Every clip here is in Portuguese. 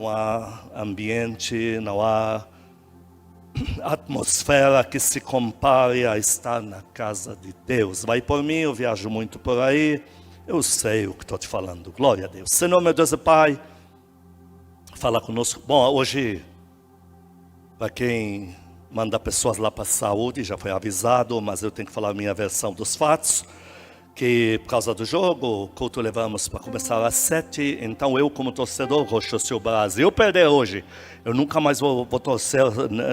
Não há ambiente, não há atmosfera que se compare a estar na casa de Deus. Vai por mim, eu viajo muito por aí, eu sei o que estou te falando. Glória a Deus. Senhor, meu Deus e Pai, fala conosco. Bom, hoje, para quem manda pessoas lá para a saúde, já foi avisado, mas eu tenho que falar a minha versão dos fatos. Que por causa do jogo, o culto levamos para começar às 7, então eu como torcedor roxo, se o Brasil perder hoje, eu nunca mais vou torcer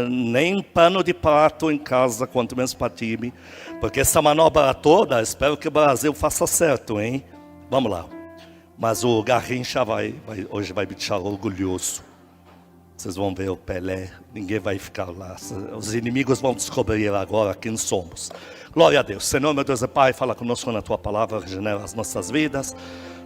nem pano de prato em casa, quanto menos para time, porque essa manobra toda, espero que o Brasil faça certo, hein? Vamos lá. Mas o Garrincha hoje vai me deixar orgulhoso. Vocês vão ver o Pelé, ninguém vai ficar lá. Os inimigos vão descobrir agora quem somos. Glória a Deus. Senhor, meu Deus e Pai, fala conosco na Tua Palavra, regenera as nossas vidas,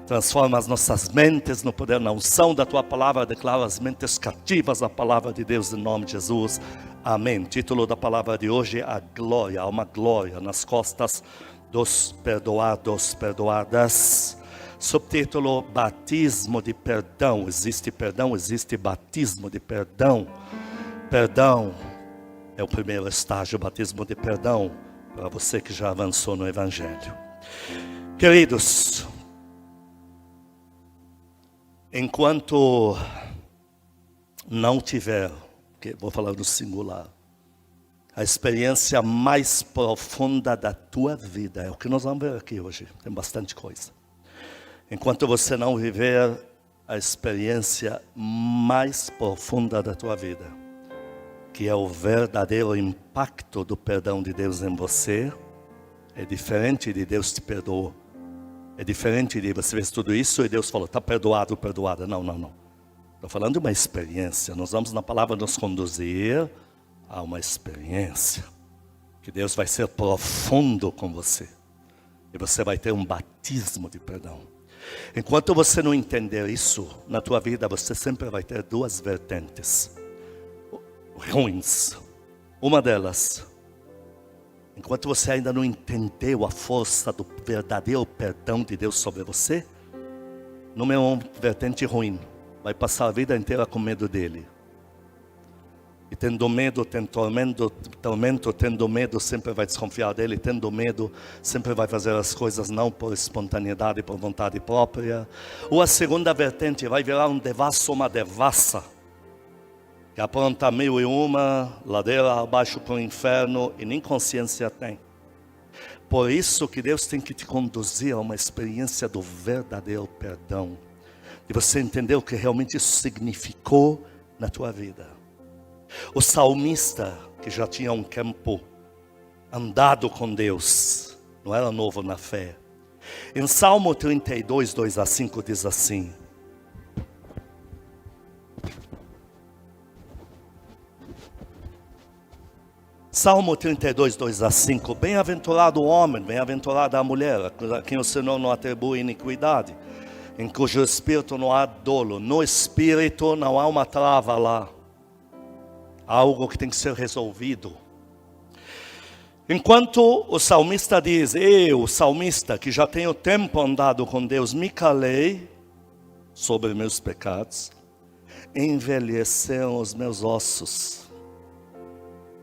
transforma as nossas mentes no poder, na unção da Tua Palavra, declara as mentes cativas à Palavra de Deus, em nome de Jesus. Amém. Título da palavra de hoje, a glória, há uma glória nas costas dos perdoados, perdoadas. Subtítulo, batismo de perdão. Existe perdão, existe batismo de perdão. Perdão é o primeiro estágio, batismo de perdão, para você que já avançou no Evangelho. Queridos, enquanto não tiver, vou falar no singular, a experiência mais profunda da tua vida, é o que nós vamos ver aqui hoje, tem bastante coisa. Enquanto você não viver a experiência mais profunda da tua vida, que é o verdadeiro impacto do perdão de Deus em você, é diferente de Deus te perdoou. É diferente de você ver tudo isso e Deus falou, está perdoado, perdoada. Não. Estou falando de uma experiência. Nós vamos na palavra nos conduzir a uma experiência. Que Deus vai ser profundo com você. E você vai ter um batismo de perdão. Enquanto você não entender isso, na tua vida você sempre vai ter duas vertentes ruins. Uma delas, enquanto você ainda não entendeu a força do verdadeiro perdão de Deus sobre você, número um, vertente ruim, vai passar a vida inteira com medo dele. E tendo medo, tem tormento, tendo medo, sempre vai desconfiar dele, tendo medo, sempre vai fazer as coisas não por espontaneidade, por vontade própria. Ou a segunda vertente, vai virar um devasso, uma devassa, que apronta 1001, ladeira abaixo para o inferno e nem consciência tem. Por isso que Deus tem que te conduzir a uma experiência do verdadeiro perdão, de você entender o que realmente isso significou na tua vida. O salmista, que já tinha um tempo andado com Deus, não era novo na fé. Em Salmo 32, 2-5 diz assim: Salmo 32, 2-5, bem-aventurado o homem, bem-aventurada a mulher, a quem o Senhor não atribui iniquidade, em cujo espírito não há dolo, no espírito não há uma trava lá. Algo que tem que ser resolvido. Enquanto o salmista diz, eu, salmista, que já tenho tempo andado com Deus, me calei sobre meus pecados, envelheceram os meus ossos.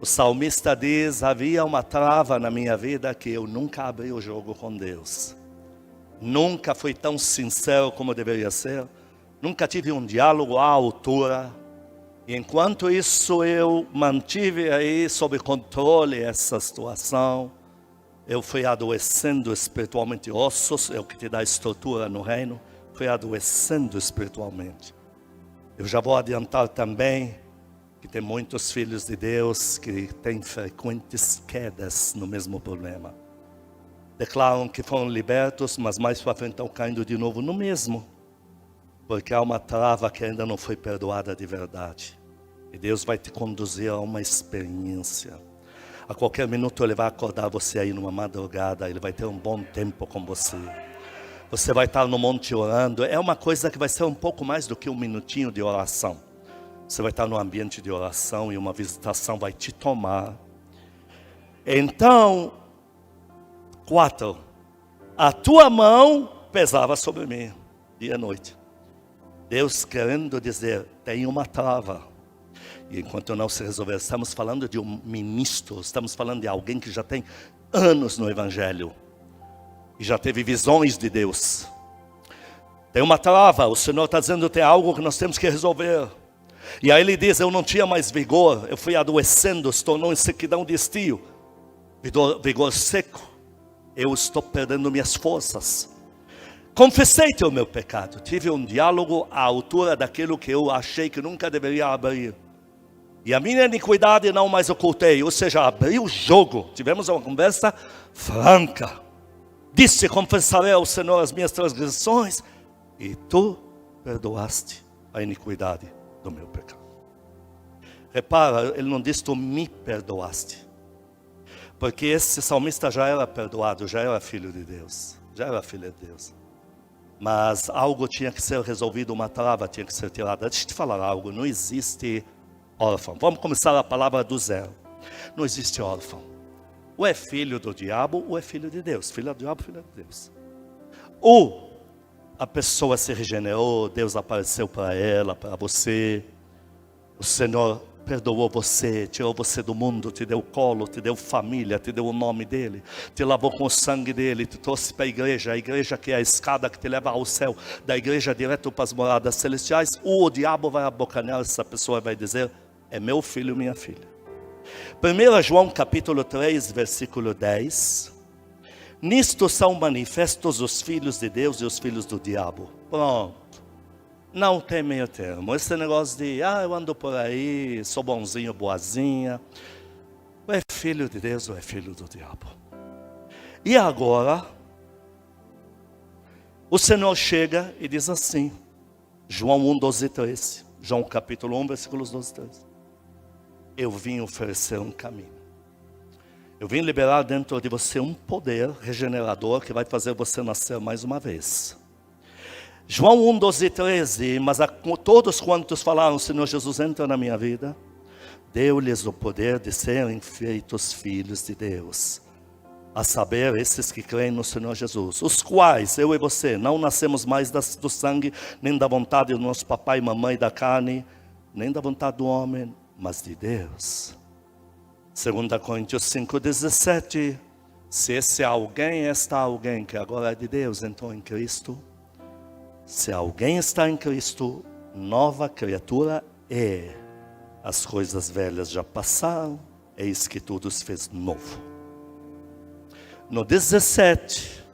O salmista diz, havia uma trava na minha vida que eu nunca abri o jogo com Deus. Nunca fui tão sincero como deveria ser. Nunca tive um diálogo à altura. E enquanto isso eu mantive aí sob controle essa situação, eu fui adoecendo espiritualmente. Ossos é o que te dá estrutura no reino, fui adoecendo espiritualmente. Eu já vou adiantar também que tem muitos filhos de Deus que têm frequentes quedas no mesmo problema. Declaram que foram libertos, mas mais para frente estão caindo de novo no mesmo. Porque há uma trava que ainda não foi perdoada de verdade. E Deus vai te conduzir a uma experiência. A qualquer minuto Ele vai acordar você aí numa madrugada. Ele vai ter um bom tempo com você. Você vai estar no monte orando. É uma coisa que vai ser um pouco mais do que um minutinho de oração. Você vai estar no ambiente de oração e uma visitação vai te tomar. Então, 4. A tua mão pesava sobre mim, dia e noite. Deus querendo dizer, tem uma trava. E enquanto não se resolver, estamos falando de um ministro, estamos falando de alguém que já tem anos no Evangelho. E já teve visões de Deus. Tem uma trava, o Senhor está dizendo, tem algo que nós temos que resolver. E aí ele diz, eu não tinha mais vigor, eu fui adoecendo, se tornou em sequidão de estio. Vigor seco, eu estou perdendo minhas forças. Confessei-te o meu pecado, tive um diálogo à altura daquilo que eu achei que nunca deveria abrir. E a minha iniquidade não mais ocultei, ou seja, abri o jogo, tivemos uma conversa franca. Disse, confessarei ao Senhor as minhas transgressões, e tu perdoaste a iniquidade do meu pecado. Repara, ele não diz, tu me perdoaste. Porque esse salmista já era perdoado, já era filho de Deus, já era filho de Deus. Mas algo tinha que ser resolvido, uma trava tinha que ser tirada. Deixa eu te falar algo, não existe órfão. Vamos começar a palavra do zero. Não existe órfão. Ou é filho do diabo, ou é filho de Deus. Filho do diabo, filho de Deus. Ou a pessoa se regenerou, Deus apareceu para ela, para você. O Senhor perdoou você, tirou você do mundo, te deu colo, te deu família, te deu o nome dele, te lavou com o sangue dele, te trouxe para a igreja que é a escada que te leva ao céu, da igreja direto para as moradas celestiais. O diabo vai abocanhar essa pessoa e vai dizer, é meu filho, minha filha. 1 João capítulo 3, versículo 10. Nisto são manifestos os filhos de Deus e os filhos do diabo. Pronto. Não tem meio termo. Esse negócio de, eu ando por aí, sou bonzinho, boazinha. Ou é filho de Deus ou é filho do diabo. E agora, o Senhor chega e diz assim, João 1, 12 e 13. João capítulo 1, versículos 12 e 13. Eu vim oferecer um caminho. Eu vim liberar dentro de você um poder regenerador que vai fazer você nascer mais uma vez. João 1, 12 e 13, mas a todos quantos falaram, Senhor Jesus, entra na minha vida, deu-lhes o poder de serem feitos filhos de Deus. A saber, esses que creem no Senhor Jesus, os quais, eu e você, não nascemos mais do sangue, nem da vontade do nosso papai e mamãe da carne, nem da vontade do homem, mas de Deus. 2 Coríntios 5, 17, se esse alguém, esta alguém que agora é de Deus, entrou em Cristo, se alguém está em Cristo, nova criatura é. As coisas velhas já passaram, eis que tudo se fez novo. No 17,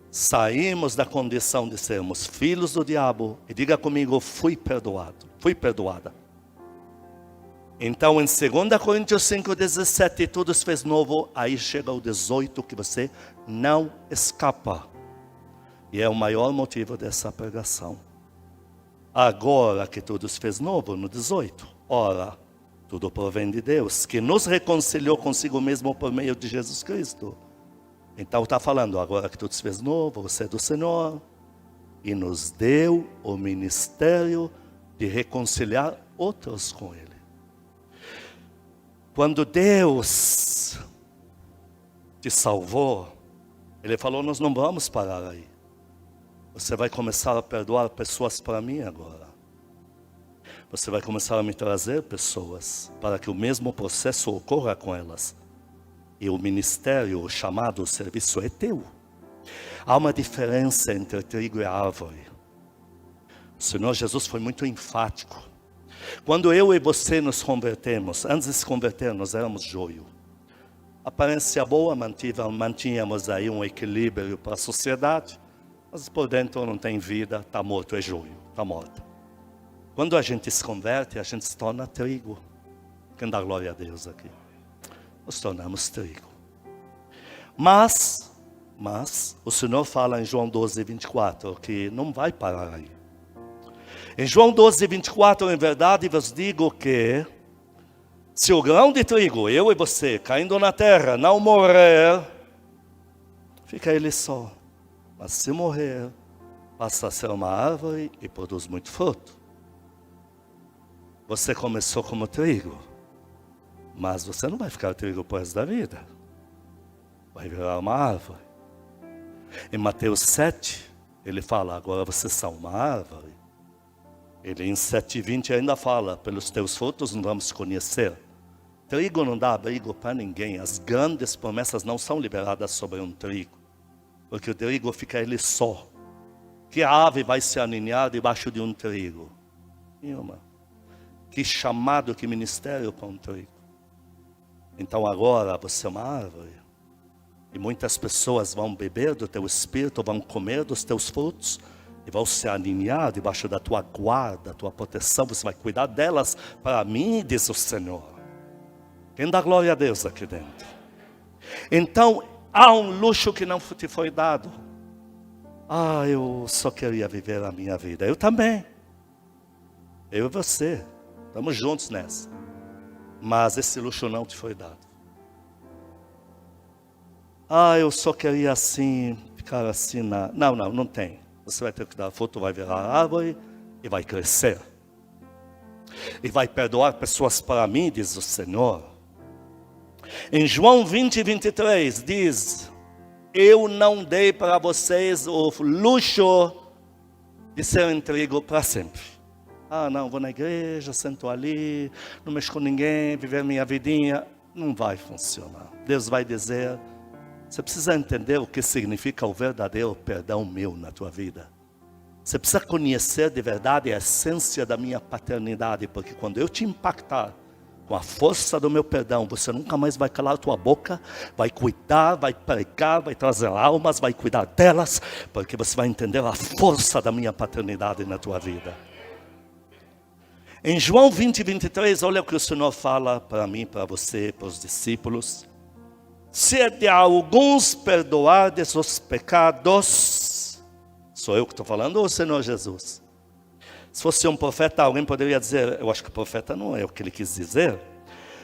saímos da condição de sermos filhos do diabo, e diga comigo, fui perdoado, fui perdoada. Então em 2 Coríntios 5, 17, tudo se fez novo, aí chega o 18 que você não escapa. E é o maior motivo dessa pregação. Agora que tudo se fez novo, no 18. Ora, tudo provém de Deus, que nos reconciliou consigo mesmo por meio de Jesus Cristo. Então está falando, agora que tudo se fez novo, você é do Senhor. E nos deu o ministério de reconciliar outros com Ele. Quando Deus te salvou, Ele falou, nós não vamos parar aí. Você vai começar a perdoar pessoas para mim agora. Você vai começar a me trazer pessoas para que o mesmo processo ocorra com elas. E o ministério, o chamado, o serviço é teu. Há uma diferença entre trigo e árvore. O Senhor Jesus foi muito enfático. Quando eu e você nos convertemos, antes de se converter, nós éramos joio. Aparência boa, mantínhamos aí um equilíbrio para a sociedade. Mas por dentro não tem vida, está morto, é joio, está morto. Quando a gente se converte, a gente se torna trigo. Quem dá glória a Deus aqui? Nos tornamos trigo. Mas o Senhor fala em João 12, 24, que não vai parar aí. Em João 12, 24, em verdade vos digo que, se o grão de trigo, eu e você, caindo na terra, não morrer, fica ele só. Mas se morrer, passa a ser uma árvore e produz muito fruto. Você começou como trigo, mas você não vai ficar trigo por resto da vida. Vai virar uma árvore. Em Mateus 7, ele fala, agora vocês são uma árvore. Ele em 7:20 ainda fala, pelos teus frutos não vamos conhecer. Trigo não dá abrigo para ninguém. As grandes promessas não são liberadas sobre um trigo. Porque o trigo fica ele só. Que ave vai se aninhar debaixo de um trigo? Nenhuma. Que chamado, que ministério para um trigo? Então agora você é uma árvore. E muitas pessoas vão beber do teu espírito, vão comer dos teus frutos. E vão se aninhar debaixo da tua guarda, da tua proteção. Você vai cuidar delas para mim, diz o Senhor. Quem dá glória a Deus aqui dentro? Então, há um luxo que não te foi dado. Eu só queria viver a minha vida. Eu também. Eu e você. Estamos juntos nessa. Mas esse luxo não te foi dado. Eu só queria assim, ficar assim na... Não tem. Você vai ter que dar fruto, vai virar árvore e vai crescer. E vai perdoar pessoas para mim, diz o Senhor. Em João 20:23 diz: eu não dei para vocês o luxo de ser intrigo para sempre. Não, vou na igreja, sento ali, não mexo com ninguém, viver minha vidinha. Não vai funcionar. Deus vai dizer: você precisa entender o que significa o verdadeiro perdão meu na tua vida. Você precisa conhecer de verdade a essência da minha paternidade, porque quando eu te impactar com a força do meu perdão, você nunca mais vai calar a tua boca, vai cuidar, vai pregar, vai trazer almas, vai cuidar delas, porque você vai entender a força da minha paternidade na tua vida. Em João 20:23, olha o que o Senhor fala para mim, para você, para os discípulos. Se de alguns perdoardes os pecados, sou eu que estou falando ou o Senhor Jesus? Se fosse um profeta, alguém poderia dizer, eu acho que o profeta não é o que ele quis dizer.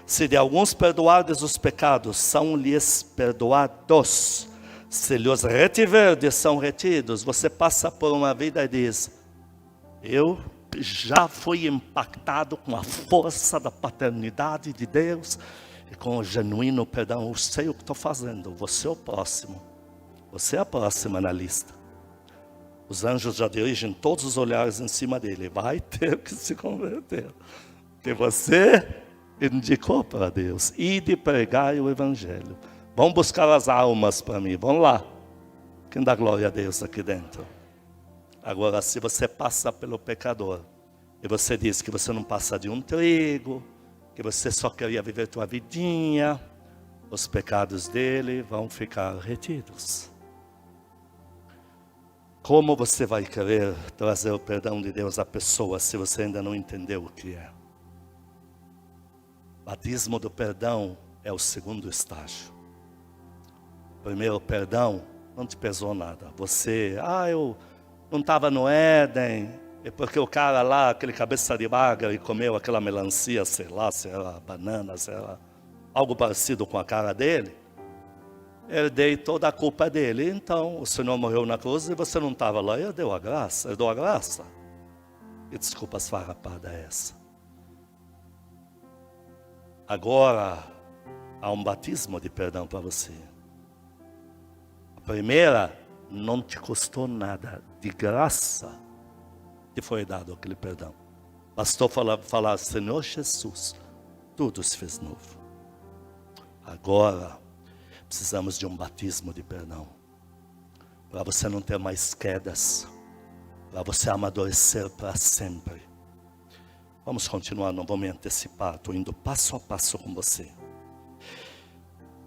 Se de alguns perdoardes os pecados, são-lhes perdoados. Se lhes retiverdes, são retidos. Você passa por uma vida e diz: eu já fui impactado com a força da paternidade de Deus. E com o genuíno perdão, eu sei o que estou fazendo. Você é o próximo. Você é a próxima na lista. Os anjos já dirigem todos os olhares em cima dele. Vai ter que se converter. Porque você indicou para Deus. E de pregar o evangelho. Vão buscar as almas para mim. Vão lá. Quem dá glória a Deus aqui dentro? Agora, se você passa pelo pecador. E você diz que você não passa de um trigo. Que você só queria viver tua vidinha, os pecados dele vão ficar retidos. Como você vai querer trazer o perdão de Deus à pessoa se você ainda não entendeu o que é? Batismo do perdão é o segundo estágio. Primeiro, perdão não te pesou nada. Você, eu não estava no Éden. É porque o cara lá, aquele cabeça de magra, e comeu aquela melancia, sei lá, se era banana, se era algo parecido com a cara dele. Herdei toda a culpa dele. Então, o Senhor morreu na cruz e você não estava lá. Herdeu a graça, herdou a graça. E desculpa as farrapadas essa. Agora, há um batismo de perdão para você. A primeira, não te custou nada, de graça. Que foi dado aquele perdão. Bastou falar, Senhor Jesus, tudo se fez novo. Agora, precisamos de um batismo de perdão. Para você não ter mais quedas. Para você amadurecer para sempre. Vamos continuar, não vou me antecipar. Estou indo passo a passo com você.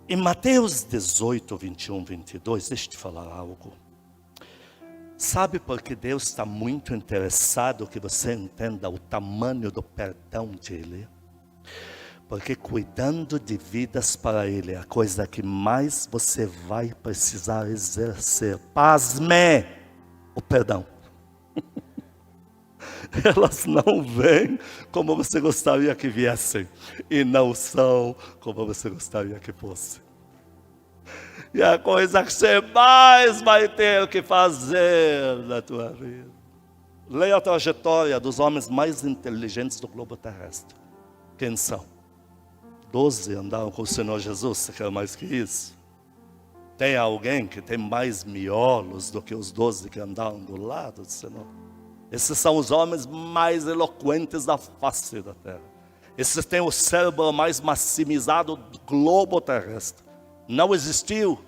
Em Mateus 18, 21, 22, deixa eu te falar algo. Sabe por que Deus está muito interessado que você entenda o tamanho do perdão dele? Porque cuidando de vidas para Ele é a coisa que mais você vai precisar exercer. Pasme o perdão. Elas não vêm como você gostaria que viessem. E não são como você gostaria que fossem. E a coisa que você mais vai ter que fazer na tua vida. Leia a trajetória dos homens mais inteligentes do globo terrestre. Quem são? 12 andaram com o Senhor Jesus, você quer mais que isso? Tem alguém que tem mais miolos do que os 12 que andaram do lado do Senhor? Esses são os homens mais eloquentes da face da terra. Esses têm o cérebro mais maximizado do globo terrestre. Não existiu.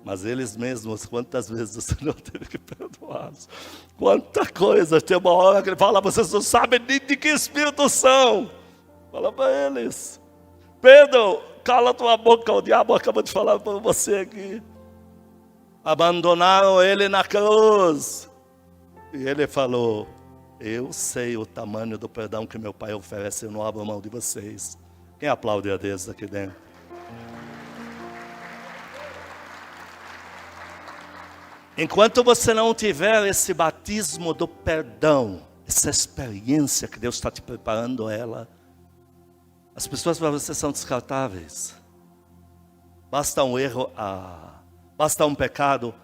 Mas eles mesmos, quantas vezes o Senhor teve que perdoá-los? Quanta coisa. Tem uma hora que ele fala, vocês não sabem nem de que espírito são. Fala para eles. Pedro, cala tua boca, o diabo acabou de falar para você aqui. Abandonaram ele na cruz. E ele falou, eu sei o tamanho do perdão que meu pai oferece, eu não abro mão de vocês. Quem aplaude a Deus aqui dentro? Enquanto você não tiver esse batismo do perdão, essa experiência que Deus está te preparando ela, as pessoas para você são descartáveis. Basta um erro, basta um pecado.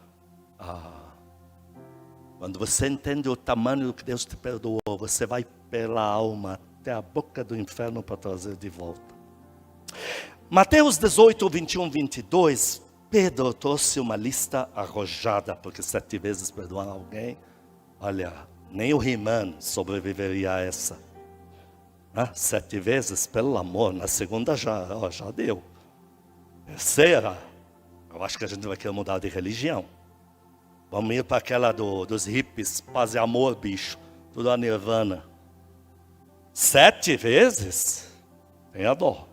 Quando você entende o tamanho do que Deus te perdoou, você vai pela alma até a boca do inferno para trazer de volta. Mateus 18, 21, 22, Pedro trouxe uma lista arrojada, porque 7 vezes perdoar alguém, olha, nem o He-Man sobreviveria a essa. 7 vezes, pelo amor, na segunda já deu. Terceira, eu acho que a gente vai querer mudar de religião. Vamos ir para aquela dos hippies, paz e amor, bicho, tudo a nirvana. 7 vezes? Tenha dó.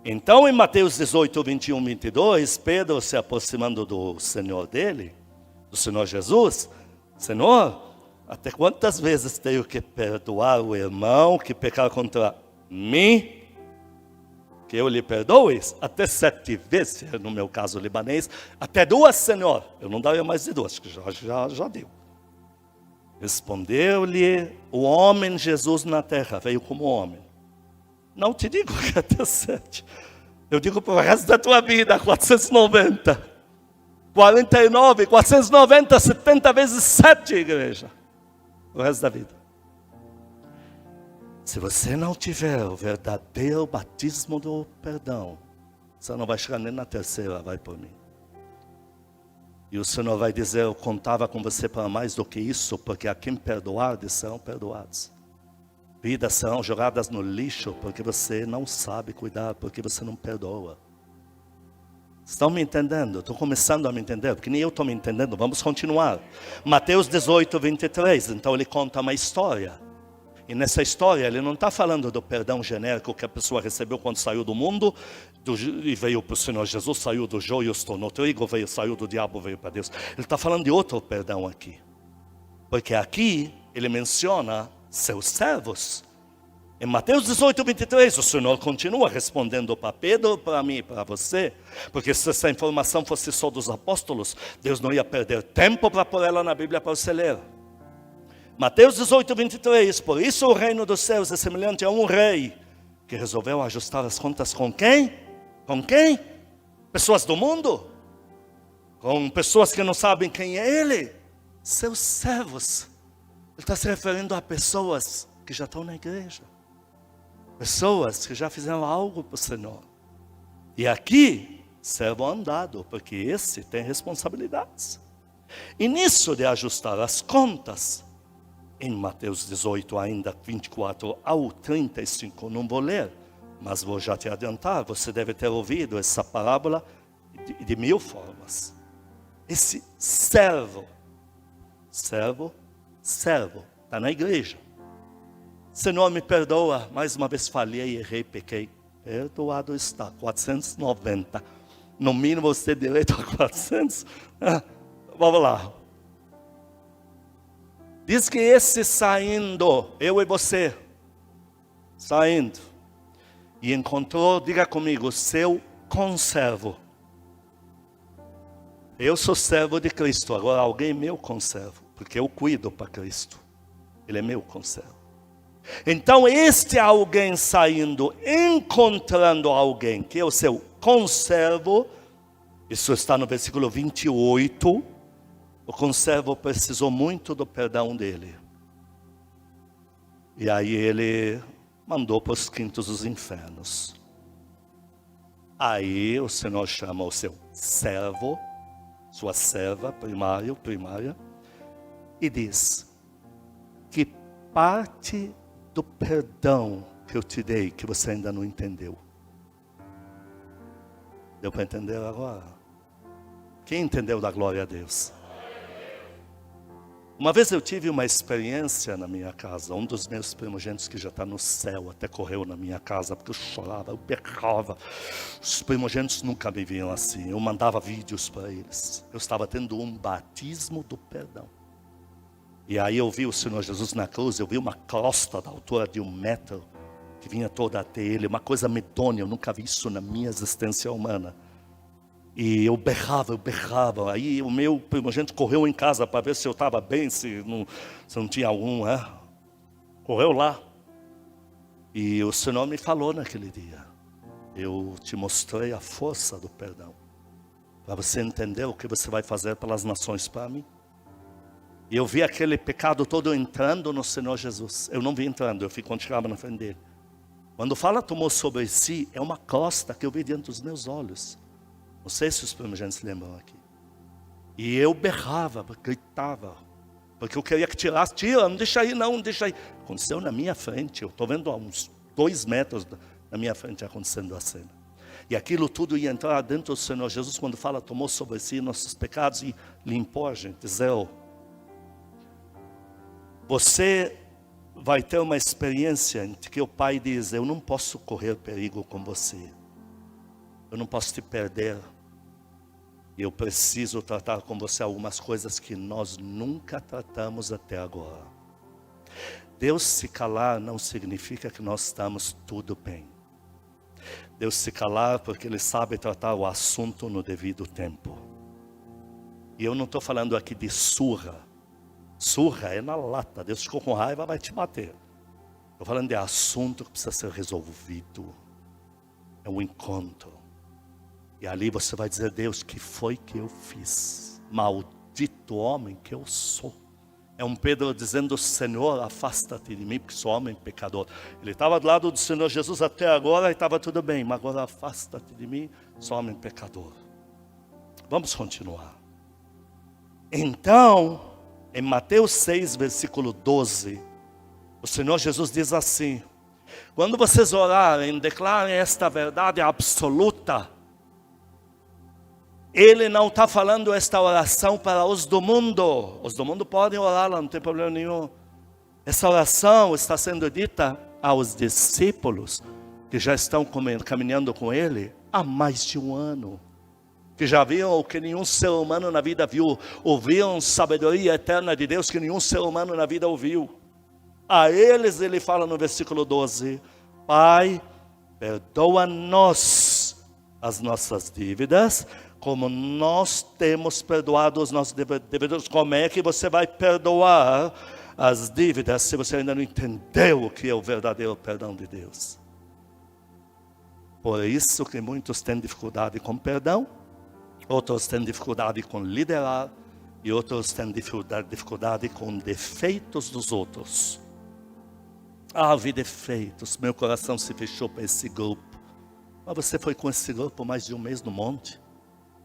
Então, em Mateus 18, 21, 22, Pedro se aproximando do Senhor dele, do Senhor Jesus, Senhor, até quantas vezes tenho que perdoar o irmão que pecar contra mim, que eu lhe perdoe? Até 7 vezes, no meu caso libanês, até 2, Senhor. Eu não daria mais de 2, que já deu. Respondeu-lhe o homem Jesus na terra, veio como homem. Não te digo que até 7. Eu digo para o resto da tua vida, 490. 49, 490, 70 vezes 7, igreja. O resto da vida. Se você não tiver o verdadeiro batismo do perdão, você não vai chegar nem na terceira, vai por mim. E o Senhor vai dizer, eu contava com você para mais do que isso, porque a quem perdoar, serão perdoados. Vidas serão jogadas no lixo porque você não sabe cuidar, porque você não perdoa. Estão me entendendo? Estou começando a me entender, porque nem eu estou me entendendo. Vamos continuar. Mateus 18, 23. Então ele conta uma história. E nessa história ele não está falando do perdão genérico que a pessoa recebeu quando saiu do mundo e veio para o Senhor Jesus, saiu do joio, se tornou trigo, saiu do diabo, veio para Deus. Ele está falando de outro perdão aqui. Porque aqui ele menciona seus servos. Em Mateus 18, 23, o Senhor continua respondendo para Pedro, para mim e para você. Porque se essa informação fosse só dos apóstolos, Deus não ia perder tempo para pôr ela na Bíblia para você ler. Mateus 18, 23, por isso o reino dos céus é semelhante a um rei que resolveu ajustar as contas com quem? Com quem? Pessoas do mundo? Com pessoas que não sabem quem é ele? Seus servos. Ele está se referindo a pessoas que já estão na igreja. Pessoas que já fizeram algo para o Senhor. E aqui, servo andado, porque esse tem responsabilidades. E nisso de ajustar as contas, em Mateus 18, ainda 24 ao 35, não vou ler, mas vou já te adiantar, você deve ter ouvido essa parábola de 1000 formas. Esse servo, está na igreja. Senhor, me perdoa, mais uma vez falhei, errei, pequei. Perdoado está, 490. No mínimo você tem direito a 400. Vamos lá. Diz que esse saindo, eu e você, saindo, e encontrou, diga comigo, seu conservo. Eu sou servo de Cristo, agora alguém é meu conservo, porque eu cuido para Cristo. Ele é meu conservo. Então este alguém saindo, encontrando alguém que é o seu conservo, isso está no versículo 28, o conservo precisou muito do perdão dele. E aí ele mandou para os quintos dos infernos. Aí o Senhor chama o seu servo, sua serva, primária, e diz, parte do perdão que eu te dei que você ainda não entendeu. Deu para entender agora? Quem entendeu da glória a Deus? Uma vez eu tive uma experiência na minha casa. Um dos meus primogênitos que já está no céu até correu na minha casa porque eu chorava, eu berrava. Os primogênitos nunca me viam assim. Eu mandava vídeos para eles. Eu estava tendo um batismo do perdão. E aí eu vi o Senhor Jesus na cruz. Eu vi uma crosta da altura de 1 metro que vinha toda até ele. Uma coisa medonha. Eu nunca vi isso na minha existência humana. E eu berrava. Aí o meu primogênito correu em casa para ver se eu estava bem, se não tinha algum, Correu lá. E o Senhor me falou naquele dia: eu te mostrei a força do perdão. Para você entender o que você vai fazer pelas nações para mim. E eu vi aquele pecado todo entrando no Senhor Jesus. Eu não vi entrando, eu continuava na frente dele. Quando fala tomou sobre si, é uma crosta que eu vi diante dos meus olhos. Não sei se os primogênitos se lembram aqui. E eu berrava, gritava, porque eu queria que tirasse. Tira, não deixa aí não, não deixa aí. Aconteceu na minha frente, eu estou vendo a uns 2 metros na minha frente acontecendo a cena. E aquilo tudo ia entrar dentro do Senhor Jesus, quando fala, tomou sobre si nossos pecados e limpou a gente, zero. Você vai ter uma experiência em que o Pai diz: eu não posso correr perigo com você. Eu não posso te perder. E eu preciso tratar com você algumas coisas que nós nunca tratamos até agora. Deus se calar não significa que nós estamos tudo bem. Deus se calar porque Ele sabe tratar o assunto no devido tempo. E eu não estou falando aqui de surra. Surra é na lata. Deus ficou com raiva, vai te bater. Estou falando de assunto que precisa ser resolvido. É um encontro. E ali você vai dizer: Deus, que foi que eu fiz? Maldito homem que eu sou. É um Pedro dizendo: Senhor, afasta-te de mim, porque sou homem pecador. Ele estava do lado do Senhor Jesus até agora e estava tudo bem. Mas agora afasta-te de mim, sou homem pecador. Vamos continuar. Então, em Mateus 6, versículo 12, o Senhor Jesus diz assim: quando vocês orarem, declarem esta verdade absoluta. Ele não está falando esta oração para os do mundo. Os do mundo podem orar, não tem problema nenhum. Essa oração está sendo dita aos discípulos que já estão caminhando com Ele há mais de 1 ano. Que já viram o que nenhum ser humano na vida viu. Ouviram sabedoria eterna de Deus que nenhum ser humano na vida ouviu. A eles ele fala no versículo 12: Pai, perdoa-nos as nossas dívidas, como nós temos perdoado os nossos devedores. Como é que você vai perdoar as dívidas se você ainda não entendeu o que é o verdadeiro perdão de Deus? Por isso que muitos têm dificuldade com perdão, outros têm dificuldade com liderar e outros têm dificuldade com defeitos dos outros. Vi defeitos, meu coração se fechou para esse grupo. Mas você foi com esse grupo mais de 1 mês no monte.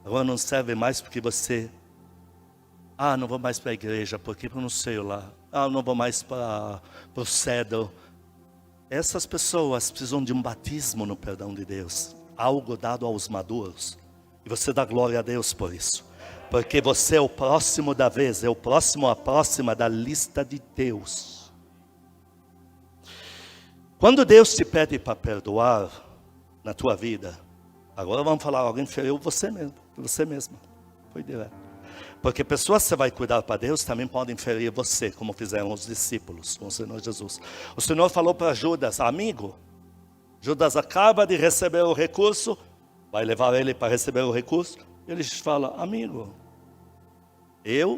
Agora não serve mais porque você... não vou mais para a igreja, porque eu não sei lá. Não vou mais para o cedro. Essas pessoas precisam de um batismo no perdão de Deus. Algo dado aos maduros. E você dá glória a Deus por isso. Porque você é o próximo da vez, é o próximo, a próxima da lista de Deus. Quando Deus te pede para perdoar na tua vida, agora vamos falar, alguém feriu você mesmo. Você mesmo, foi direto. Porque pessoas que você vai cuidar para Deus também podem ferir você, como fizeram os discípulos com o Senhor Jesus. O Senhor falou para Judas: amigo, Judas acaba de receber o recurso, vai levar ele para receber o recurso. Ele fala: amigo,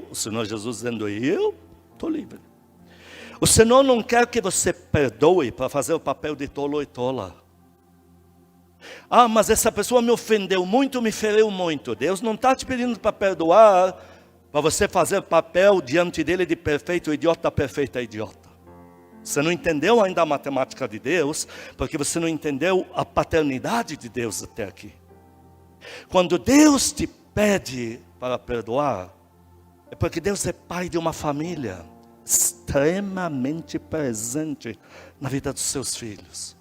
o Senhor Jesus dizendo: eu estou livre. O Senhor não quer que você perdoe para fazer o papel de tolo e tola. Mas essa pessoa me ofendeu muito, me feriu muito. Deus não está te pedindo para perdoar, para você fazer papel diante dele de perfeito idiota, perfeita idiota. Você não entendeu ainda a matemática de Deus, porque você não entendeu a paternidade de Deus até aqui. Quando Deus te pede para perdoar, é porque Deus é pai de uma família. extremamente presente na vida dos seus filhos.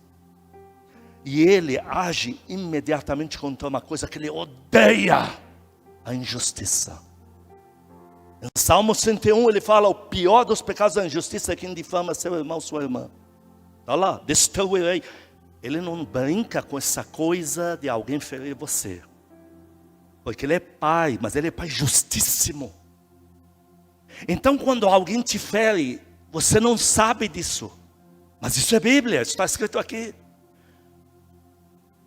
E ele age imediatamente contra uma coisa que ele odeia: a injustiça. Em Salmo 101 ele fala: o pior dos pecados da injustiça é quem difama seu irmão, sua irmã. Está lá, destruirei. Ele não brinca com essa coisa de alguém ferir você. Porque ele é pai, mas ele é pai justíssimo. Então quando alguém te fere, você não sabe disso. Mas isso é Bíblia, está escrito aqui.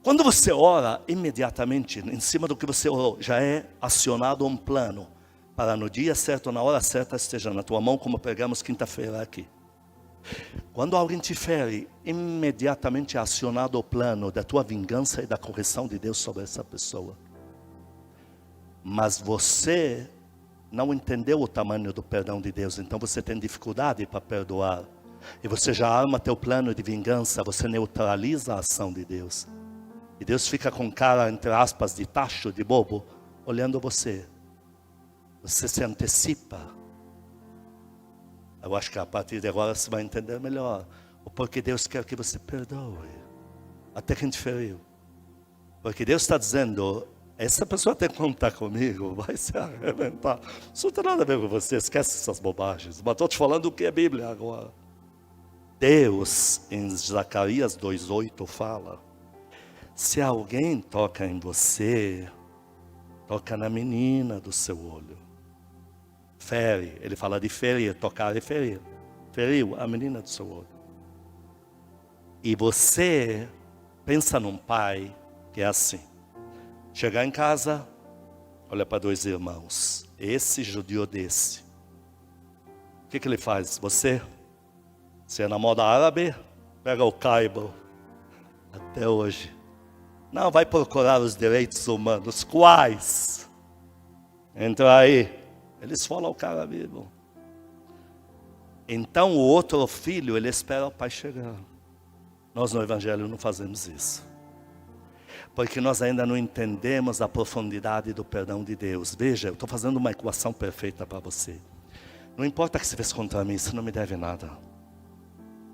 Quando você ora, imediatamente, em cima do que você orou, já é acionado um plano para no dia certo, na hora certa, esteja na tua mão, como pregamos quinta-feira aqui. Quando alguém te fere, imediatamente é acionado o plano da tua vingança e da correção de Deus sobre essa pessoa. Mas você não entendeu o tamanho do perdão de Deus, então você tem dificuldade para perdoar. E você já arma teu plano de vingança, você neutraliza a ação de Deus. E Deus fica com cara, entre aspas, de tacho, de bobo, olhando você. Você se antecipa. Eu acho que a partir de agora você vai entender melhor o porquê Deus quer que você perdoe até quem te feriu. Porque Deus está dizendo: essa pessoa tem que contar comigo, vai se arrebentar. Isso não tem nada a ver com você, esquece essas bobagens. Mas estou te falando o que é Bíblia agora. Deus, em Zacarias 2,8 fala: se alguém toca em você, toca na menina do seu olho. Fere, ele fala de ferir, tocar e ferir. Feriu a menina do seu olho. E você pensa num pai que é assim. Chegar em casa, olha para dois irmãos. Esse judiou desse. O que ele faz? Você é na moda árabe, pega o caibo. Até hoje. Não, vai procurar os direitos humanos. Quais? Entra aí. Eles falam o cara vivo. Então o outro filho, ele espera o pai chegar. Nós no Evangelho não fazemos isso. Porque nós ainda não entendemos a profundidade do perdão de Deus. Veja, eu estou fazendo uma equação perfeita para você. Não importa o que você fez contra mim, você não me deve nada.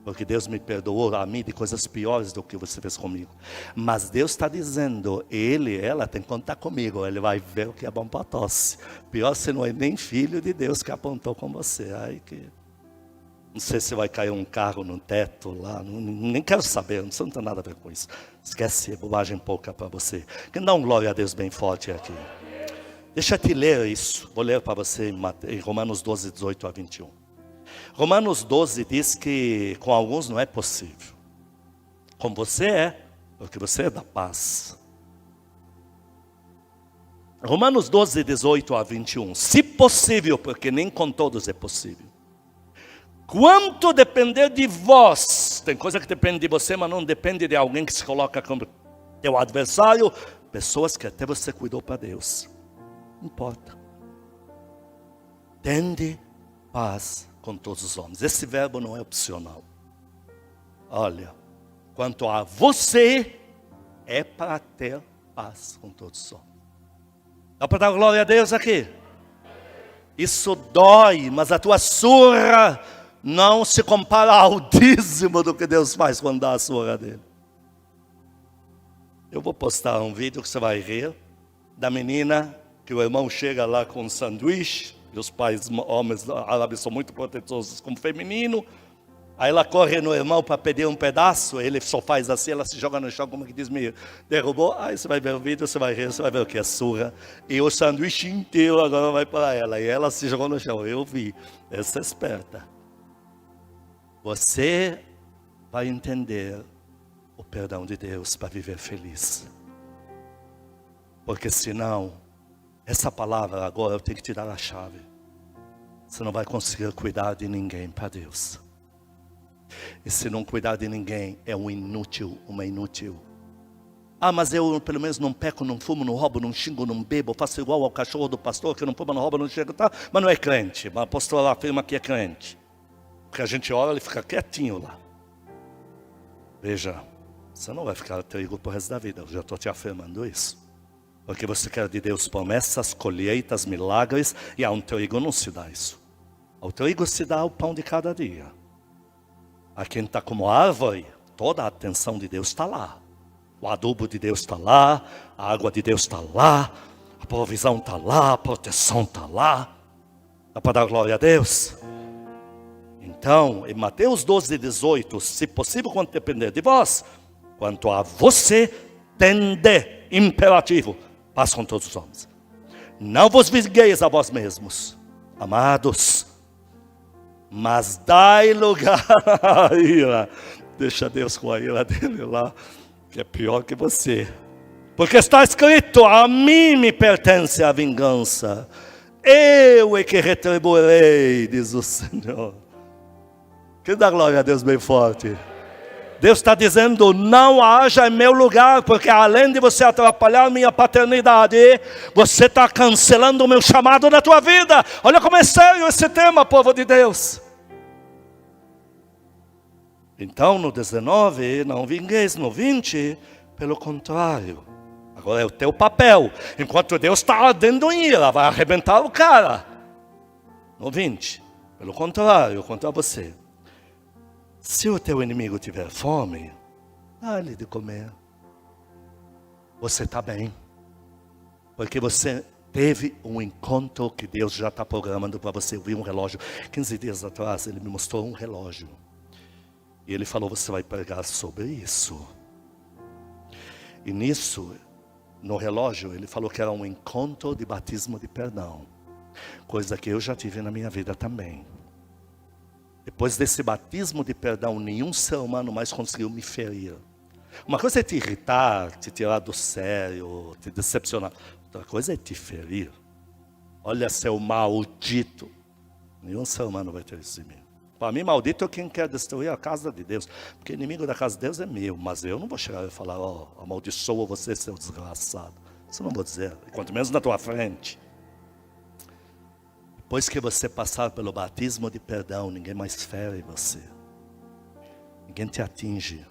Porque Deus me perdoou a mim de coisas piores do que você fez comigo. Mas Deus está dizendo, ela tem que contar comigo. Ele vai ver o que é bom para tosse. Pior se não é nem filho de Deus que apontou com você. Ai, que... Não sei se vai cair um carro no teto lá. Nem quero saber, não tem nada a ver com isso. Esquece, bobagem pouca para você. Que dá um glória a Deus bem forte aqui. Deixa eu te ler isso. Vou ler para você em Romanos 12, 18 a 21. Romanos 12 diz que com alguns não é possível. Com você é, porque você é da paz. Romanos 12, 18 a 21. Se possível, porque nem com todos é possível. Quanto depender de vós, tem coisa que depende de você, mas não depende de alguém que se coloca como teu adversário. Pessoas que até você cuidou para Deus. Não importa. Tende paz com todos os homens. Esse verbo não é opcional. Olha, quanto a você, é para ter paz com todos os homens. Dá para dar glória a Deus aqui? Isso dói, mas a tua surra não se compara ao dízimo do que Deus faz quando dá a surra dele. Eu vou postar um vídeo que você vai rir, da menina que o irmão chega lá com um sanduíche. E os pais homens árabes são muito proteitosos com o feminino. Aí ela corre no irmão para pedir um pedaço. Ele só faz assim, ela se joga no chão, como que diz, me derrubou. Aí você vai ver o vídeo, você vai rir, você vai ver o que é surra. E o sanduíche inteiro agora vai para ela. E ela se jogou no chão, eu vi. Essa é esperta. Você vai entender o perdão de Deus para viver feliz. Porque senão, essa palavra agora eu tenho que te dar a chave. Você não vai conseguir cuidar de ninguém para Deus. E se não cuidar de ninguém, é um inútil, uma inútil. Ah, mas eu pelo menos não peco, não fumo, não roubo, não xingo, não bebo. Faço igual ao cachorro do pastor, que não fuma, não rouba, não xinga, tá? Mas não é crente. Mas o pastor lá afirma que é crente. Porque a gente ora, ele fica quietinho lá. Veja, você não vai ficar trigo pro resto da vida. Eu já estou te afirmando isso. Porque você quer de Deus promessas, colheitas, milagres. E a um trigo não se dá isso. Ao trigo se dá o pão de cada dia. A quem está como árvore, toda a atenção de Deus está lá. O adubo de Deus está lá, a água de Deus está lá, a provisão está lá, a proteção está lá. Dá para dar glória a Deus? Então, em Mateus 12:18, se possível, quanto depender de vós, quanto a você, tende, imperativo, paz com todos os homens. Não vos vingueis a vós mesmos, amados, mas dai lugar à ira. Deixa Deus com a ira dele lá, que é pior que você. Porque está escrito, a mim me pertence a vingança. Eu é que retribuirei, diz o Senhor. Que dá glória a Deus bem forte. Deus está dizendo, não haja em meu lugar, porque além de você atrapalhar minha paternidade, você está cancelando o meu chamado na tua vida. Olha como é sério esse tema, povo de Deus. Então no 19, não vingueis. No 20, pelo contrário. Agora é o teu papel. Enquanto Deus está ardendo em ira, vai arrebentar o cara. No 20, pelo contrário, contra você. Se o teu inimigo tiver fome, dá-lhe de comer. Você está bem. Porque você teve um encontro que Deus já está programando para você. Eu vi um relógio. 15 dias atrás, ele me mostrou um relógio. E ele falou, você vai pregar sobre isso. E nisso, no relógio, ele falou que era um encontro de batismo de perdão. Coisa que eu já tive na minha vida também. Depois desse batismo de perdão, nenhum ser humano mais conseguiu me ferir. Uma coisa é te irritar, te tirar do sério, te decepcionar. Outra coisa é te ferir. Olha, seu maldito. Nenhum ser humano vai ter isso em mim. Para mim, maldito é quem quer destruir a casa de Deus. Porque o inimigo da casa de Deus é meu. Mas eu não vou chegar e falar, amaldiçoa você, seu desgraçado. Isso eu não vou dizer. Quanto menos na tua frente. Depois que você passar pelo batismo de perdão, ninguém mais fere você. Ninguém te atinge.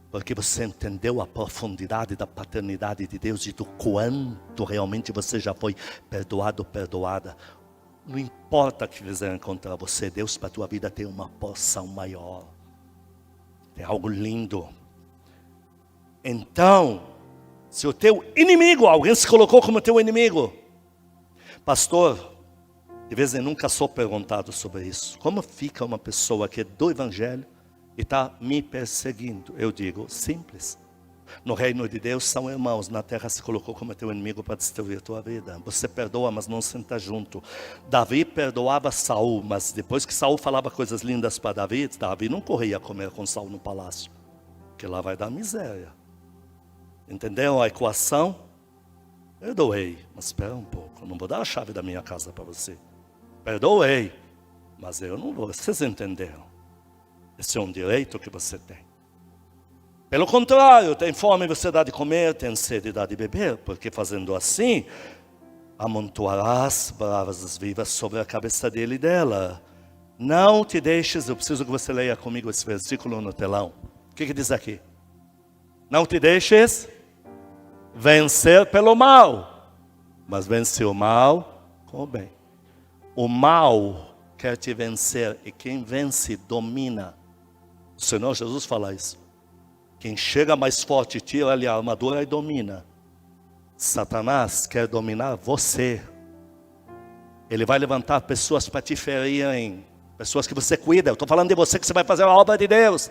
Porque você entendeu a profundidade da paternidade de Deus e do quanto realmente você já foi perdoado, perdoada. Não importa o que fizerem contra você, Deus para a tua vida tem uma porção maior. Tem algo lindo. Então, se o teu inimigo, alguém se colocou como teu inimigo. Pastor, de vez em nunca sou perguntado sobre isso. Como fica uma pessoa que é do Evangelho e está me perseguindo? Eu digo, simples. No reino de Deus são irmãos. Na terra se colocou como teu inimigo para destruir a tua vida. Você perdoa, mas não senta junto. Davi perdoava Saul, mas depois que Saul falava coisas lindas para Davi, Davi não corria comer com Saul no palácio. Porque lá vai dar miséria. Entenderam a equação? Perdoei, mas espera um pouco. Eu não vou dar a chave da minha casa para você. Perdoei, mas eu não vou. Vocês entenderam? Esse é um direito que você tem. Pelo contrário, tem fome, você dá de comer, tem sede, dá de beber. Porque fazendo assim, amontoarás bravas vivas sobre a cabeça dele e dela. Não te deixes, eu preciso que você leia comigo esse versículo no telão. O que diz aqui? Não te deixes vencer pelo mal, mas vence o mal com o bem. O mal quer te vencer e quem vence domina. O Senhor Jesus fala isso. Quem chega mais forte, tira-lhe a armadura e domina. Satanás quer dominar você. Ele vai levantar pessoas para te ferirem. Pessoas que você cuida. Eu estou falando de você que você vai fazer a obra de Deus.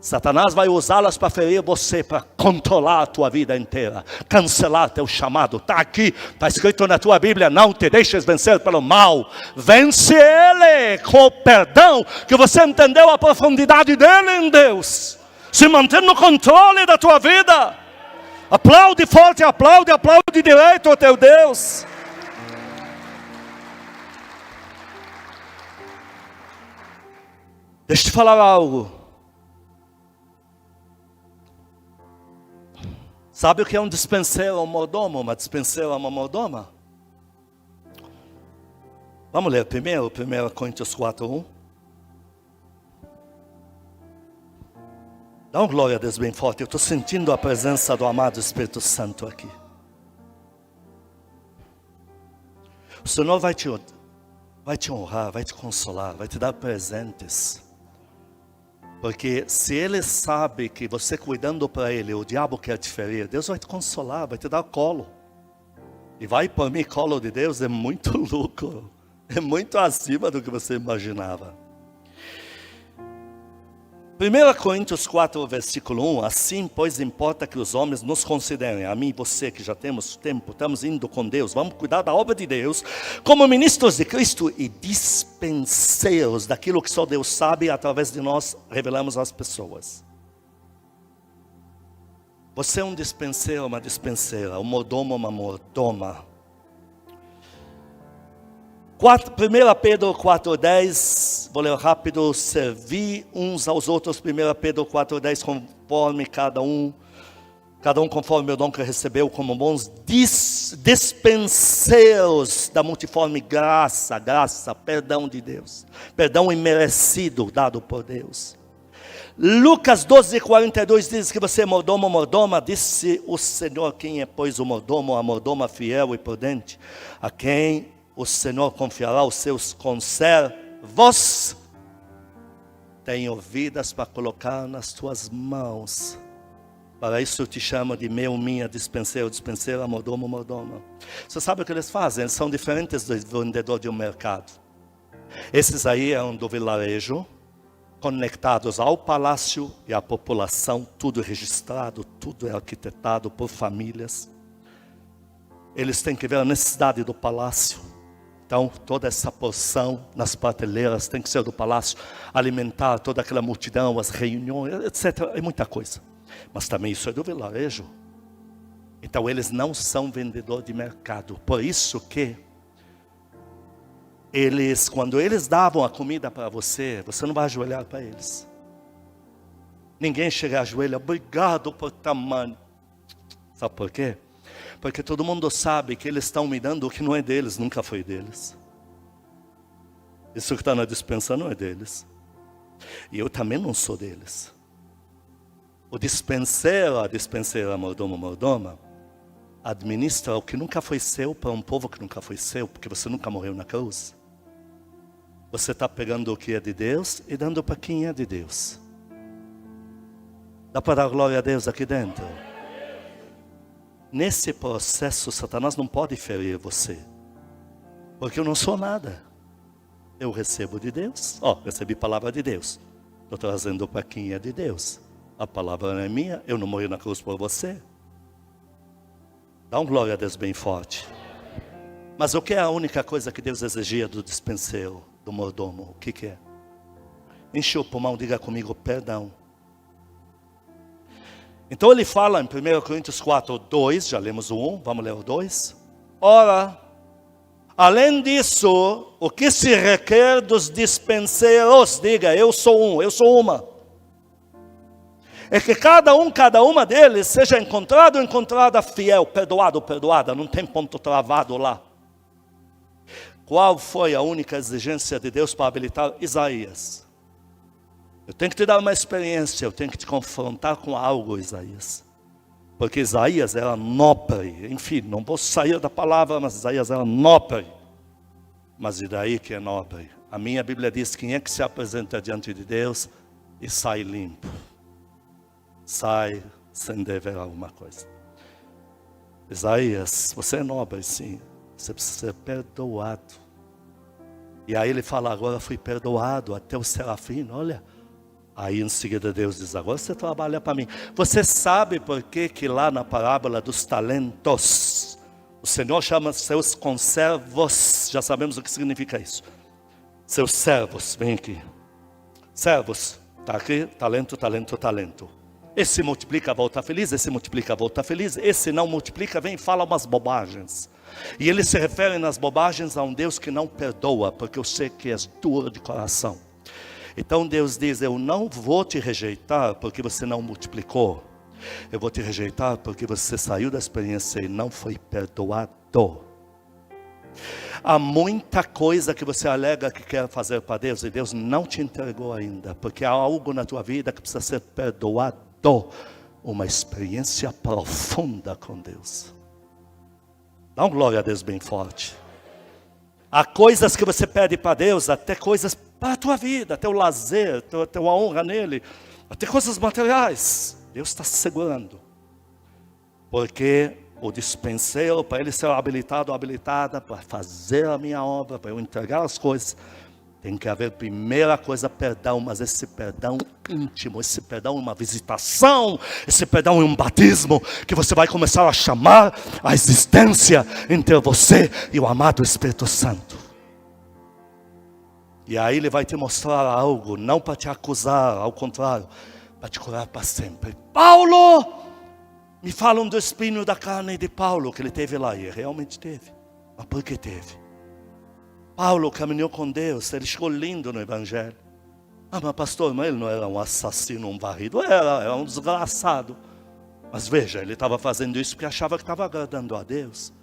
Satanás vai usá-las para ferir você, para controlar a tua vida inteira, cancelar teu chamado. Está aqui, está escrito na tua Bíblia, não te deixes vencer pelo mal. Vence ele com o perdão, que você entendeu a profundidade dele em Deus. Se manter no controle da tua vida. Aplaude forte, aplaude direito ao teu Deus. Deixa eu te falar algo. Sabe o que é um dispenseiro ou mordomo? Uma dispenseira ou uma mordoma? Vamos ler primeiro, 1 Coríntios 4:1. Dá uma glória a Deus bem forte. Eu estou sentindo a presença do amado Espírito Santo aqui. O Senhor vai te vai te honrar, vai te consolar, vai te dar presentes. Porque se ele sabe que você cuidando para ele, o diabo quer te ferir, Deus vai te consolar, vai te dar colo. E vai por mim, colo de Deus é muito lucro. É muito acima do que você imaginava. 1 Coríntios 4, versículo 1. Assim, pois, importa que os homens nos considerem, a mim e você que já temos tempo, estamos indo com Deus, vamos cuidar da obra de Deus, como ministros de Cristo e dispenseiros daquilo que só Deus sabe, através de nós revelamos às pessoas. Você é um dispenseiro, uma dispenseira, um mordomo, uma mordoma. 1 Pedro 4,10, vou ler rápido, servir uns aos outros, 1 Pedro 4,10, conforme cada um conforme o dom que recebeu, como bons dispenseiros da multiforme graça, perdão de Deus, perdão imerecido dado por Deus. Lucas 12:42 diz que você é mordomo, mordoma, disse o Senhor, quem é pois o mordomo, a mordoma fiel e prudente, a quem o Senhor confiará os seus conservos. Tenho vidas para colocar nas tuas mãos. Para isso eu te chamo de meu, minha, dispenseiro, dispenseira, mordomo, mordoma. Você sabe o que eles fazem? Eles são diferentes do vendedor de um mercado. Esses aí eram do vilarejo, conectados ao palácio e à população, tudo registrado, tudo é arquitetado por famílias. Eles têm que ver a necessidade do palácio. Então, toda essa porção nas prateleiras tem que ser do palácio, alimentar toda aquela multidão, as reuniões, etc. É muita coisa. Mas também isso é do vilarejo. Então, eles não são vendedor de mercado. Por isso que quando eles davam a comida para você, você não vai ajoelhar para eles. Ninguém chega a ajoelhar, obrigado por tamanho. Sabe por quê? Porque todo mundo sabe que eles estão me dando o que não é deles, nunca foi deles. Isso que está na dispensa não é deles. E eu também não sou deles. O dispenseiro, a dispenseira, mordomo, mordoma, administra o que nunca foi seu para um povo que nunca foi seu, porque você nunca morreu na cruz. Você está pegando o que é de Deus e dando para quem é de Deus. Dá para dar glória a Deus aqui dentro? Nesse processo, Satanás não pode ferir você. Porque eu não sou nada. Eu recebo de Deus. Recebi palavra de Deus. Estou trazendo para quem é de Deus. A palavra não é minha, eu não morri na cruz por você. Dá um glória a Deus bem forte. Mas o que é a única coisa que Deus exigia do dispenseiro, do mordomo? O que é? Enche o pulmão, diga comigo, perdão. Então ele fala em 1 Coríntios 4:2, já lemos o 1, vamos ler o 2. Ora, além disso, o que se requer dos dispenseiros, diga, eu sou eu sou uma. É que cada uma deles seja encontrado ou encontrada fiel, perdoado ou perdoada, não tem ponto travado lá. Qual foi a única exigência de Deus para habilitar Isaías? Eu tenho que te dar uma experiência, eu tenho que te confrontar com algo, Isaías. Porque Isaías era nobre, enfim, não vou sair da palavra, mas Isaías era nobre. Mas e daí que é nobre? A minha Bíblia diz, quem é que se apresenta diante de Deus e sai limpo? Sai sem dever alguma coisa. Isaías, você é nobre, sim, você precisa ser perdoado. E aí ele fala, agora fui perdoado até o serafim, olha. Aí em seguida Deus diz, agora você trabalha para mim. Você sabe por que lá na parábola dos talentos, o Senhor chama seus conservos, já sabemos o que significa isso. Seus servos, vem aqui. Servos, está aqui, talento, talento, talento. Esse multiplica, volta feliz, esse multiplica, volta feliz. Esse não multiplica, vem e fala umas bobagens. E ele se refere nas bobagens a um Deus que não perdoa, porque eu sei que és duro de coração. Então Deus diz, eu não vou te rejeitar porque você não multiplicou. Eu vou te rejeitar porque você saiu da experiência e não foi perdoado. Há muita coisa que você alega que quer fazer para Deus e Deus não te entregou ainda. Porque há algo na tua vida que precisa ser perdoado. Uma experiência profunda com Deus. Dá uma glória a Deus bem forte. Há coisas que você pede para Deus, até coisas para a tua vida, até o lazer, a tua honra nele, até coisas materiais. Deus está segurando. Porque o dispenseiro, para ele ser habilitado ou habilitada para fazer a minha obra, para eu entregar as coisas, tem que haver, primeira coisa, perdão, mas esse perdão íntimo, esse perdão é uma visitação, esse perdão é um batismo, que você vai começar a chamar a existência entre você e o amado Espírito Santo. E aí ele vai te mostrar algo, não para te acusar, ao contrário, para te curar para sempre. Paulo, me falam do espinho da carne de Paulo, que ele teve lá, e realmente teve. Mas por que teve? Paulo caminhou com Deus, ele chegou lindo no Evangelho. Mas pastor, mas ele não era um assassino, um varrido, era um desgraçado. Mas veja, ele estava fazendo isso porque achava que estava agradando a Deus.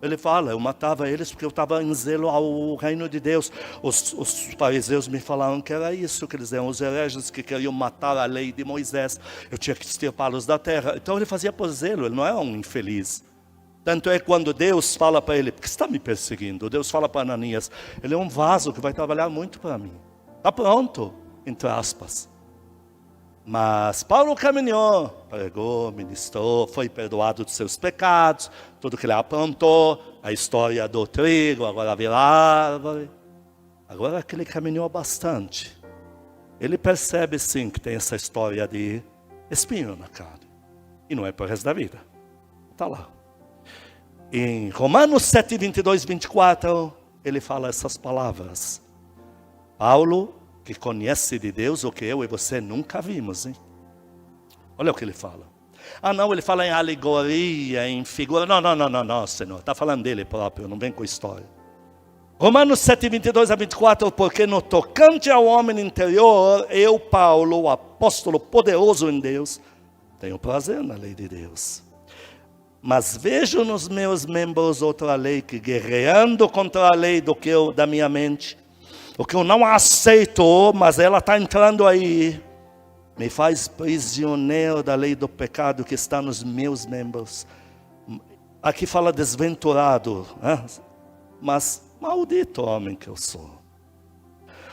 Ele fala, eu matava eles porque eu estava em zelo ao reino de Deus. Os fariseus me falaram que era isso, que eles eram os hereges que queriam matar a lei de Moisés. Eu tinha que extirpá-los da terra. Então ele fazia por zelo, ele não era um infeliz. Tanto é quando Deus fala para ele, por que você está me perseguindo? Deus fala para Ananias, ele é um vaso que vai trabalhar muito para mim. Está pronto, entre aspas. Mas Paulo caminhou, pregou, ministrou, foi perdoado dos seus pecados, tudo que ele aprontou, a história do trigo, agora vira árvore. Agora que ele caminhou bastante, ele percebe sim que tem essa história de espinho na carne. E não é para o resto da vida. Está lá. Em Romanos 7, 22, 24, ele fala essas palavras. Paulo, que conhece de Deus o que eu e você nunca vimos, hein? Olha o que ele fala. Ah não, ele fala em alegoria, em figura. Não, Senhor, está falando dele próprio, não vem com história. Romanos 7, 22 a 24, porque no tocante ao homem interior, eu, Paulo, o apóstolo poderoso em Deus, tenho prazer na lei de Deus. Mas vejo nos meus membros outra lei que, guerreando contra a lei da minha mente, o que eu não aceito, mas ela está entrando aí, me faz prisioneiro da lei do pecado que está nos meus membros. Aqui fala desventurado, né? Mas maldito homem que eu sou.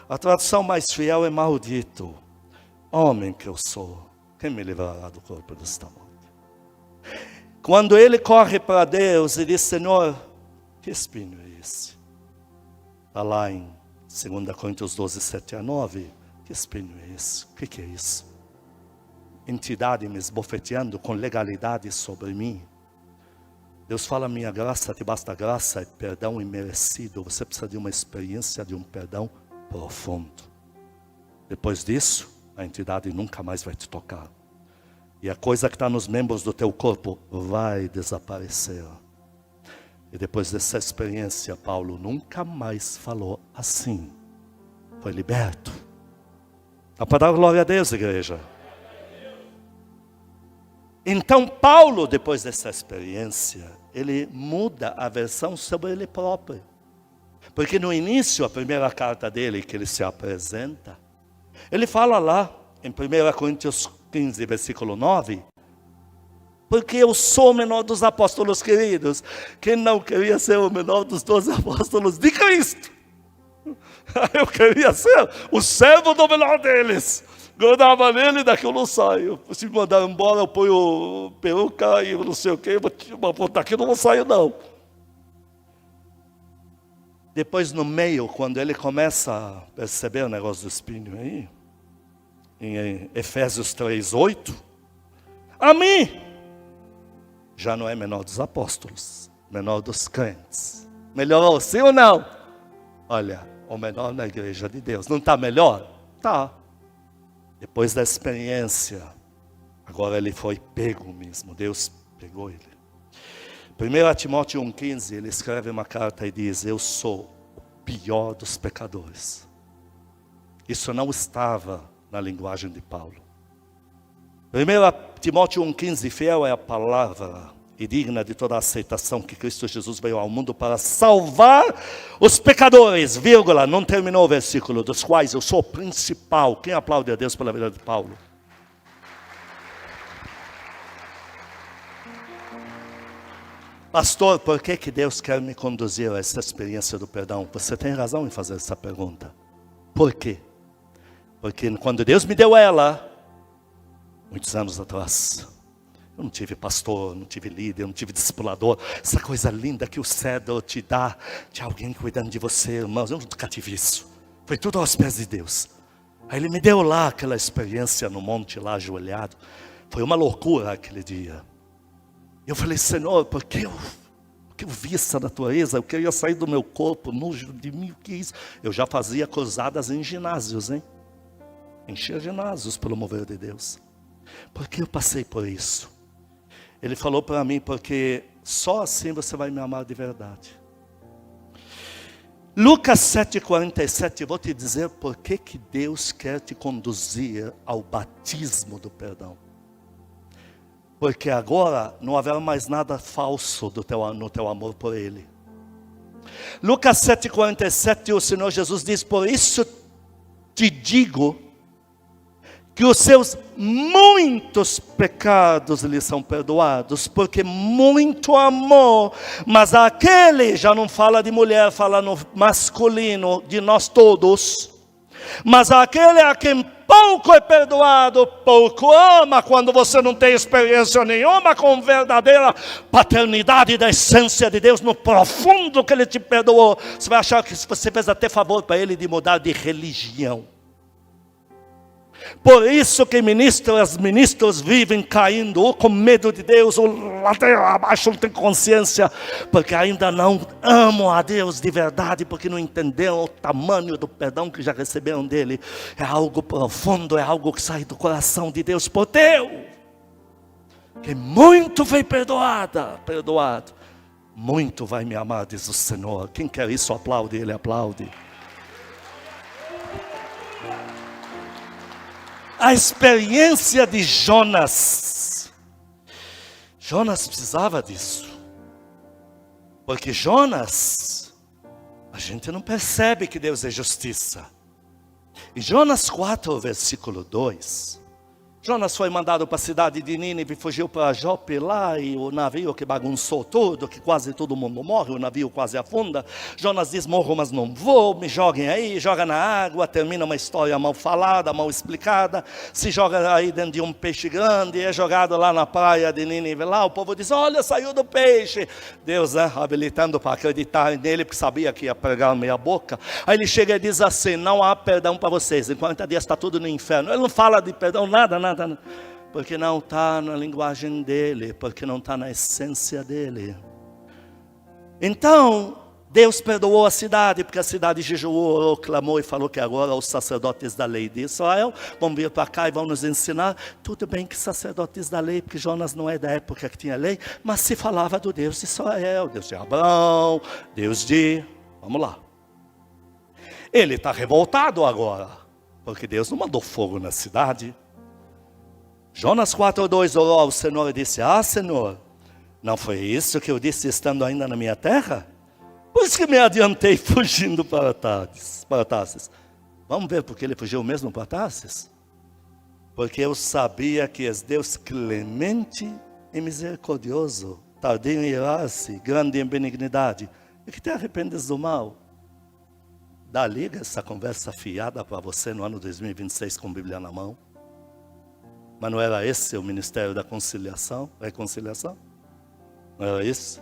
A tradução mais fiel é maldito homem que eu sou. Quem me livrará do corpo desta morte? Quando ele corre para Deus e diz, Senhor, que espinho é esse? Está lá em 2 Coríntios 12, 7 a 9. Que espinho é esse? O que é isso? Entidade me esbofeteando com legalidade sobre mim. Deus fala, minha graça, te basta graça, é perdão imerecido. Você precisa de uma experiência de um perdão profundo. Depois disso, a entidade nunca mais vai te tocar. E a coisa que está nos membros do teu corpo vai desaparecer. E depois dessa experiência, Paulo nunca mais falou assim. Foi liberto. Dá para dar glória a Deus, igreja. Então Paulo, depois dessa experiência, ele muda a versão sobre ele próprio. Porque no início, a primeira carta dele, que ele se apresenta, ele fala lá, em 1 Coríntios 15, versículo 9, porque eu sou o menor dos apóstolos queridos. Quem não queria ser o menor dos 12 apóstolos de Cristo? Eu queria ser o servo do menor deles. Grudava nele, daqui eu não saio. Se me mandar embora, eu ponho peruca e não sei o que, daqui eu não saio não. Depois no meio, quando ele começa a perceber o negócio do espinho aí, em Efésios 3, 8, a mim, já não é menor dos apóstolos, menor dos crentes. Melhorou, sim ou não? Olha, o menor na igreja de Deus, não está melhor? Está. Depois da experiência, agora ele foi pego mesmo, Deus pegou ele. 1 Timóteo 1,15, ele escreve uma carta e diz, eu sou o pior dos pecadores. Isso não estava na linguagem de Paulo. 1 Timóteo 1,15, fiel é a palavra e digna de toda a aceitação que Cristo Jesus veio ao mundo para salvar os pecadores, vírgula, não terminou o versículo, dos quais eu sou o principal. Quem aplaude a Deus pela vida de Paulo? Pastor, por que Deus quer me conduzir a essa experiência do perdão? Você tem razão em fazer essa pergunta. Por quê? Porque quando Deus me deu ela, muitos anos atrás, eu não tive pastor, não tive líder, não tive discipulador. Essa coisa linda que o cedro te dá, de alguém cuidando de você, irmãos. Eu nunca tive isso. Foi tudo aos pés de Deus. Aí Ele me deu lá aquela experiência no monte lá ajoelhado. Foi uma loucura aquele dia. Eu falei, Senhor, porque eu vi essa natureza, eu queria sair do meu corpo, nojo de mim, o que é isso? Eu já fazia cruzadas em ginásios, hein? Enchia ginásios pelo mover de Deus. Por que eu passei por isso? Ele falou para mim, porque só assim você vai me amar de verdade. Lucas 7,47, vou te dizer por que Deus quer te conduzir ao batismo do perdão. Porque agora não haverá mais nada falso no teu amor por Ele. Lucas 7,47, o Senhor Jesus diz, por isso te digo, que os seus muitos pecados lhe são perdoados, porque muito amor, mas aquele, já não fala de mulher, fala no masculino, de nós todos, mas aquele a quem pouco é perdoado, pouco ama. Quando você não tem experiência nenhuma com verdadeira paternidade da essência de Deus, no profundo que Ele te perdoou, você vai achar que você fez até favor para Ele de mudar de religião. Por isso que ministros vivem caindo, ou com medo de Deus, ou ladeira abaixo, não tem consciência, porque ainda não amam a Deus de verdade, porque não entenderam o tamanho do perdão que já receberam dele. É algo profundo, é algo que sai do coração de Deus por Deus. Que muito foi perdoado, muito vai me amar, diz o Senhor. Quem quer isso aplaude, Ele aplaude. A experiência de Jonas. Jonas precisava disso. Porque Jonas, a gente não percebe que Deus é justiça. Em Jonas 4, versículo 2, Jonas foi mandado para a cidade de Nínive, fugiu para Jope lá, e o navio que bagunçou tudo, que quase todo mundo morre, o navio quase afunda. Jonas diz, morro mas não vou, me joguem aí, joga na água, termina uma história mal falada, mal explicada, se joga aí dentro de um peixe grande, é jogado lá na praia de Nínive, lá o povo diz, olha, saiu do peixe. Deus, habilitando para acreditar nele, porque sabia que ia pregar meia boca. Aí ele chega e diz assim, não há perdão para vocês, em 40 dias está tudo no inferno. Ele não fala de perdão, nada, porque não está na linguagem dele, porque não está na essência dele. Então, Deus perdoou a cidade, porque a cidade jejuou, clamou e falou que agora os sacerdotes da lei de Israel vão vir para cá e vão nos ensinar. Tudo bem que sacerdotes da lei, porque Jonas não é da época que tinha lei, mas se falava do Deus de Israel, Deus de Abraão, Deus de... Vamos lá. Ele está revoltado agora, porque Deus não mandou fogo na cidade. Jonas 4,2 orou ao Senhor e disse, Senhor, não foi isso que eu disse estando ainda na minha terra? Por isso que me adiantei fugindo para Tarsis. Vamos ver porque ele fugiu mesmo para Tarsis? Porque eu sabia que és Deus clemente e misericordioso, tardio em irar-se, grande em benignidade, e que te arrependes do mal. Dá liga essa conversa fiada para você no ano 2026 com a Bíblia na mão. Mas não era esse o ministério da reconciliação? Não era isso?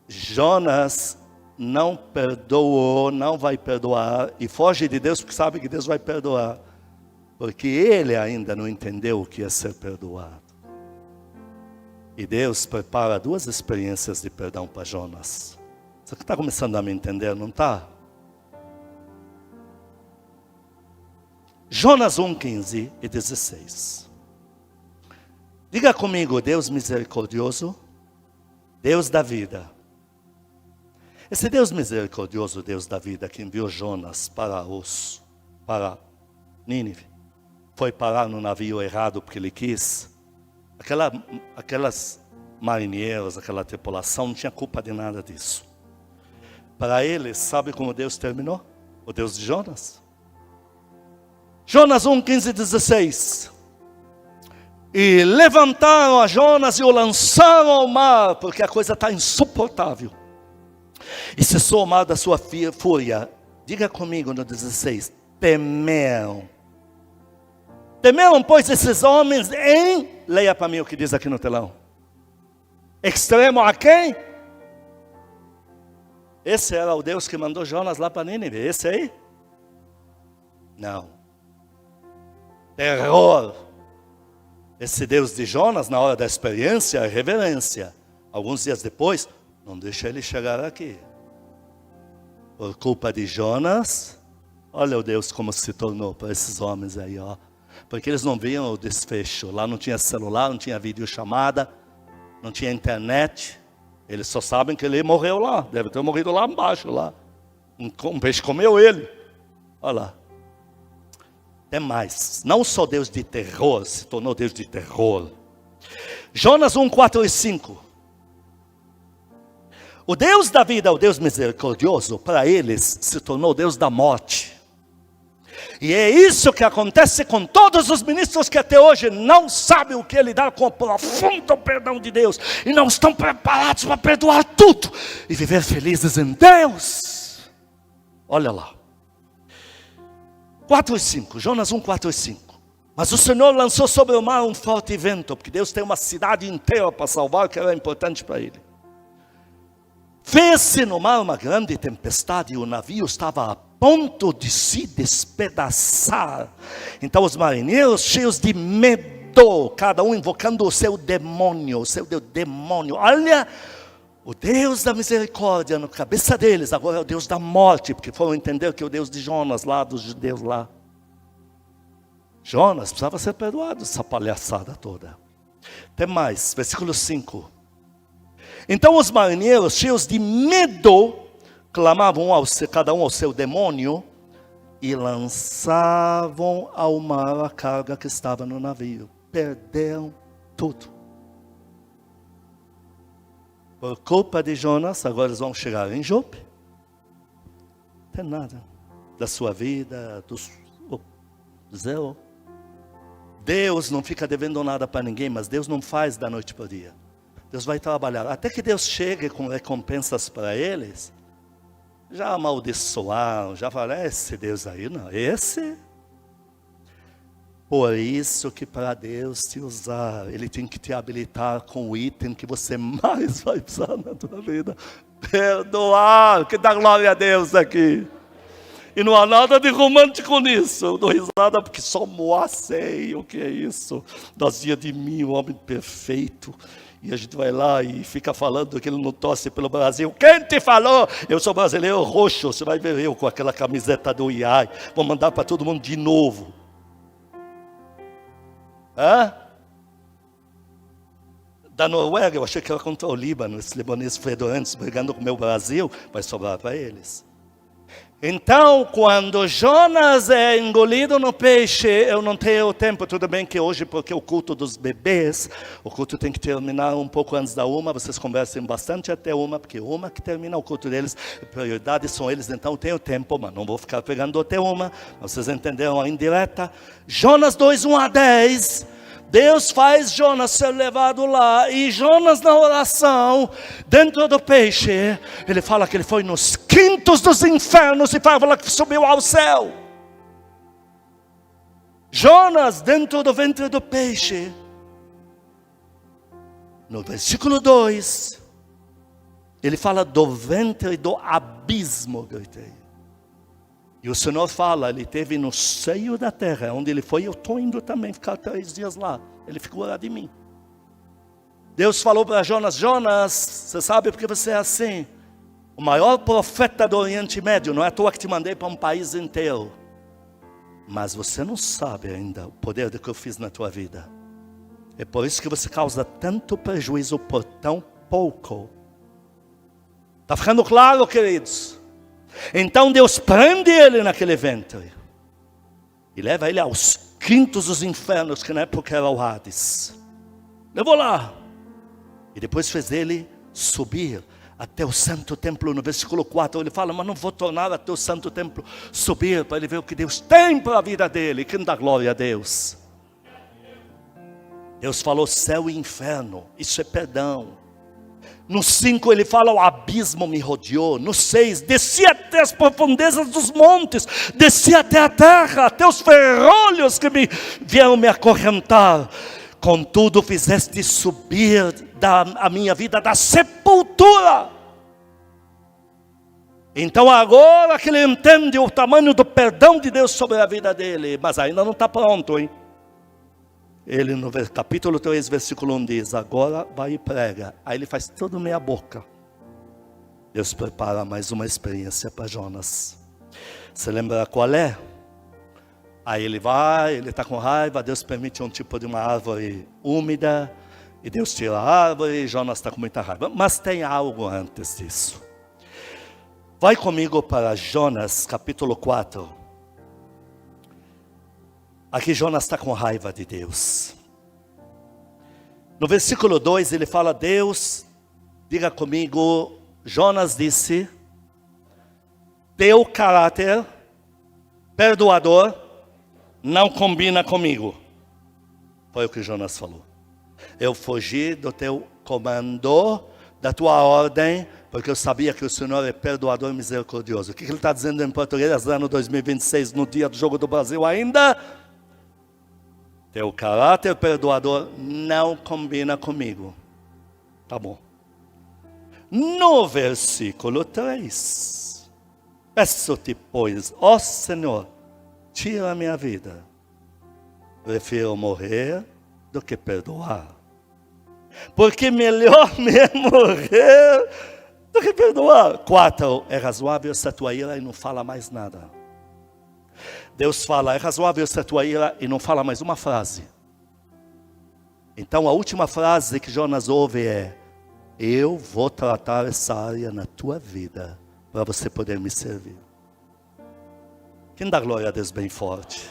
Jonas não perdoou, não vai perdoar, e foge de Deus porque sabe que Deus vai perdoar, porque ele ainda não entendeu o que é ser perdoado. E Deus prepara duas experiências de perdão para Jonas. Você está começando a me entender, não está? Jonas 1, 15 e 16. Diga comigo, Deus misericordioso, Deus da vida. Esse Deus misericordioso, Deus da vida, que enviou Jonas para Nínive, foi parar no navio errado porque ele quis. Aquelas marinheiros, aquela tripulação, não tinha culpa de nada disso. Para eles, sabe como Deus terminou? O Deus de Jonas? Jonas 1, 15 e 16. E levantaram a Jonas e o lançaram ao mar, porque a coisa está insuportável. E cessou o mar da sua fúria. Diga comigo no 16. Temeram. Temeram, pois, esses homens em... Leia para mim o que diz aqui no telão. Extremo a quem? Esse era o Deus que mandou Jonas lá para Nínive. Esse aí? Não. Terror. Esse Deus de Jonas, na hora da experiência, reverência. Alguns dias depois, não deixa ele chegar aqui. Por culpa de Jonas, olha o Deus como se tornou para esses homens aí, ó. Porque eles não viam o desfecho. Lá não tinha celular, não tinha videochamada, não tinha internet. Eles só sabem que ele morreu lá. Deve ter morrido lá embaixo, lá. Um peixe comeu ele. Olha lá. Tem mais. Não só Deus de terror, se tornou Deus de terror. Jonas 1, 4 e 5. O Deus da vida, o Deus misericordioso, para eles se tornou Deus da morte. E é isso que acontece com todos os ministros que até hoje não sabem o que é lidar com o profundo perdão de Deus. E não estão preparados para perdoar tudo e viver felizes em Deus. Olha lá. 4 e 5, Jonas 1, 4 e 5. Mas o Senhor lançou sobre o mar um forte vento, porque Deus tem uma cidade inteira para salvar, que era importante para ele. Fez-se no mar uma grande tempestade e o navio estava a ponto de se despedaçar. Então os marinheiros, cheios de medo, cada um invocando o seu demônio, Olha, o Deus da misericórdia na cabeça deles, agora é o Deus da morte, porque foram entender que é o Deus de Jonas lá, dos judeus lá. Jonas precisava ser perdoado, essa palhaçada toda. Tem mais, versículo 5. Então os marinheiros, cheios de medo, clamavam cada um ao seu demônio e lançavam ao mar a carga que estava no navio. Perderam tudo. Por culpa de Jonas, agora eles vão chegar em Jope. Não tem nada da sua vida, zero. Deus não fica devendo nada para ninguém, mas Deus não faz da noite para o dia. Deus vai trabalhar. Até que Deus chegue com recompensas para eles, já amaldiçoaram, já falaram, esse Deus aí não, esse. Por isso que para Deus te usar, Ele tem que te habilitar com o item que você mais vai precisar na tua vida. Perdoar, que dá glória a Deus aqui. E não há nada de romântico nisso. Eu dou risada porque só Moá sei o que é isso. Dazia de mim um homem perfeito. E a gente vai lá e fica falando que ele não torce pelo Brasil. Quem te falou? Eu sou brasileiro roxo. Você vai ver eu com aquela camiseta do IAI. Vou mandar para todo mundo de novo. Hã? Da Noruega, eu achei que era contra o Líbano. Esses libaneses fedorentos brigando com o meu Brasil. Vai sobrar para eles. Então, quando Jonas é engolido no peixe, eu não tenho tempo, tudo bem que hoje, porque o culto dos bebês, o culto tem que terminar um pouco antes da 1, vocês conversem bastante até 1, porque 1 que termina o culto deles, a prioridade são eles, então eu tenho tempo, mas não vou ficar pegando até 1, vocês entenderam a indireta. Jonas 2, 1 a 10, Deus faz Jonas ser levado lá, e Jonas na oração, dentro do peixe, ele fala que ele foi nos quintos dos infernos, e fala que subiu ao céu. Jonas dentro do ventre do peixe, no versículo 2, ele fala do ventre do abismo, gritei. E o Senhor fala, ele esteve no seio da terra, onde ele foi, eu estou indo também ficar 3 dias lá. Ele ficou lá de mim. Deus falou para Jonas, Jonas, você sabe porque você é assim? O maior profeta do Oriente Médio, não é à toa que te mandei para um país inteiro. Mas você não sabe ainda o poder do que eu fiz na tua vida. É por isso que você causa tanto prejuízo por tão pouco. Está ficando claro, queridos? Então Deus prende ele naquele ventre e leva ele aos quintos dos infernos, que na época era o Hades. Levou lá e depois fez ele subir até o santo templo. No versículo 4 ele fala, mas não vou tornar até o santo templo subir para ele ver o que Deus tem para a vida dele. Quem dá glória a Deus? Deus falou céu e inferno, isso é perdão. No 5 ele fala, o abismo me rodeou. No 6, desci até as profundezas dos montes, desci até a terra, até os ferrolhos que vieram me acorrentar. Contudo fizeste subir a minha vida da sepultura. Então agora que ele entende o tamanho do perdão de Deus sobre a vida dele, mas ainda não está pronto, hein? Ele no capítulo 3, versículo 1 diz, agora vai e prega. Aí ele faz tudo meia boca. Deus prepara mais uma experiência para Jonas. Você lembra qual é? Aí ele vai, ele está com raiva, Deus permite um tipo de uma árvore úmida, e Deus tira a árvore, e Jonas está com muita raiva. Mas tem algo antes disso. Vai comigo para Jonas, capítulo 4. Aqui Jonas está com raiva de Deus. No versículo 2 ele fala, Deus, diga comigo, Jonas disse, teu caráter perdoador não combina comigo. Foi o que Jonas falou. Eu fugi do teu comando, da tua ordem, porque eu sabia que o Senhor é perdoador e misericordioso. O que ele está dizendo em português, ano 2026, no dia do jogo do Brasil ainda? Teu caráter perdoador não combina comigo. Tá bom. No versículo 3. Peço-te, pois, ó Senhor, tira a minha vida. Prefiro morrer do que perdoar. Porque melhor me é morrer do que perdoar. 4. É razoável essa tua ira e não fala mais nada. Deus fala, é razoável essa tua ira e não fala mais uma frase. Então a última frase que Jonas ouve é, eu vou tratar essa área na tua vida, para você poder me servir. Quem dá glória a Deus bem forte?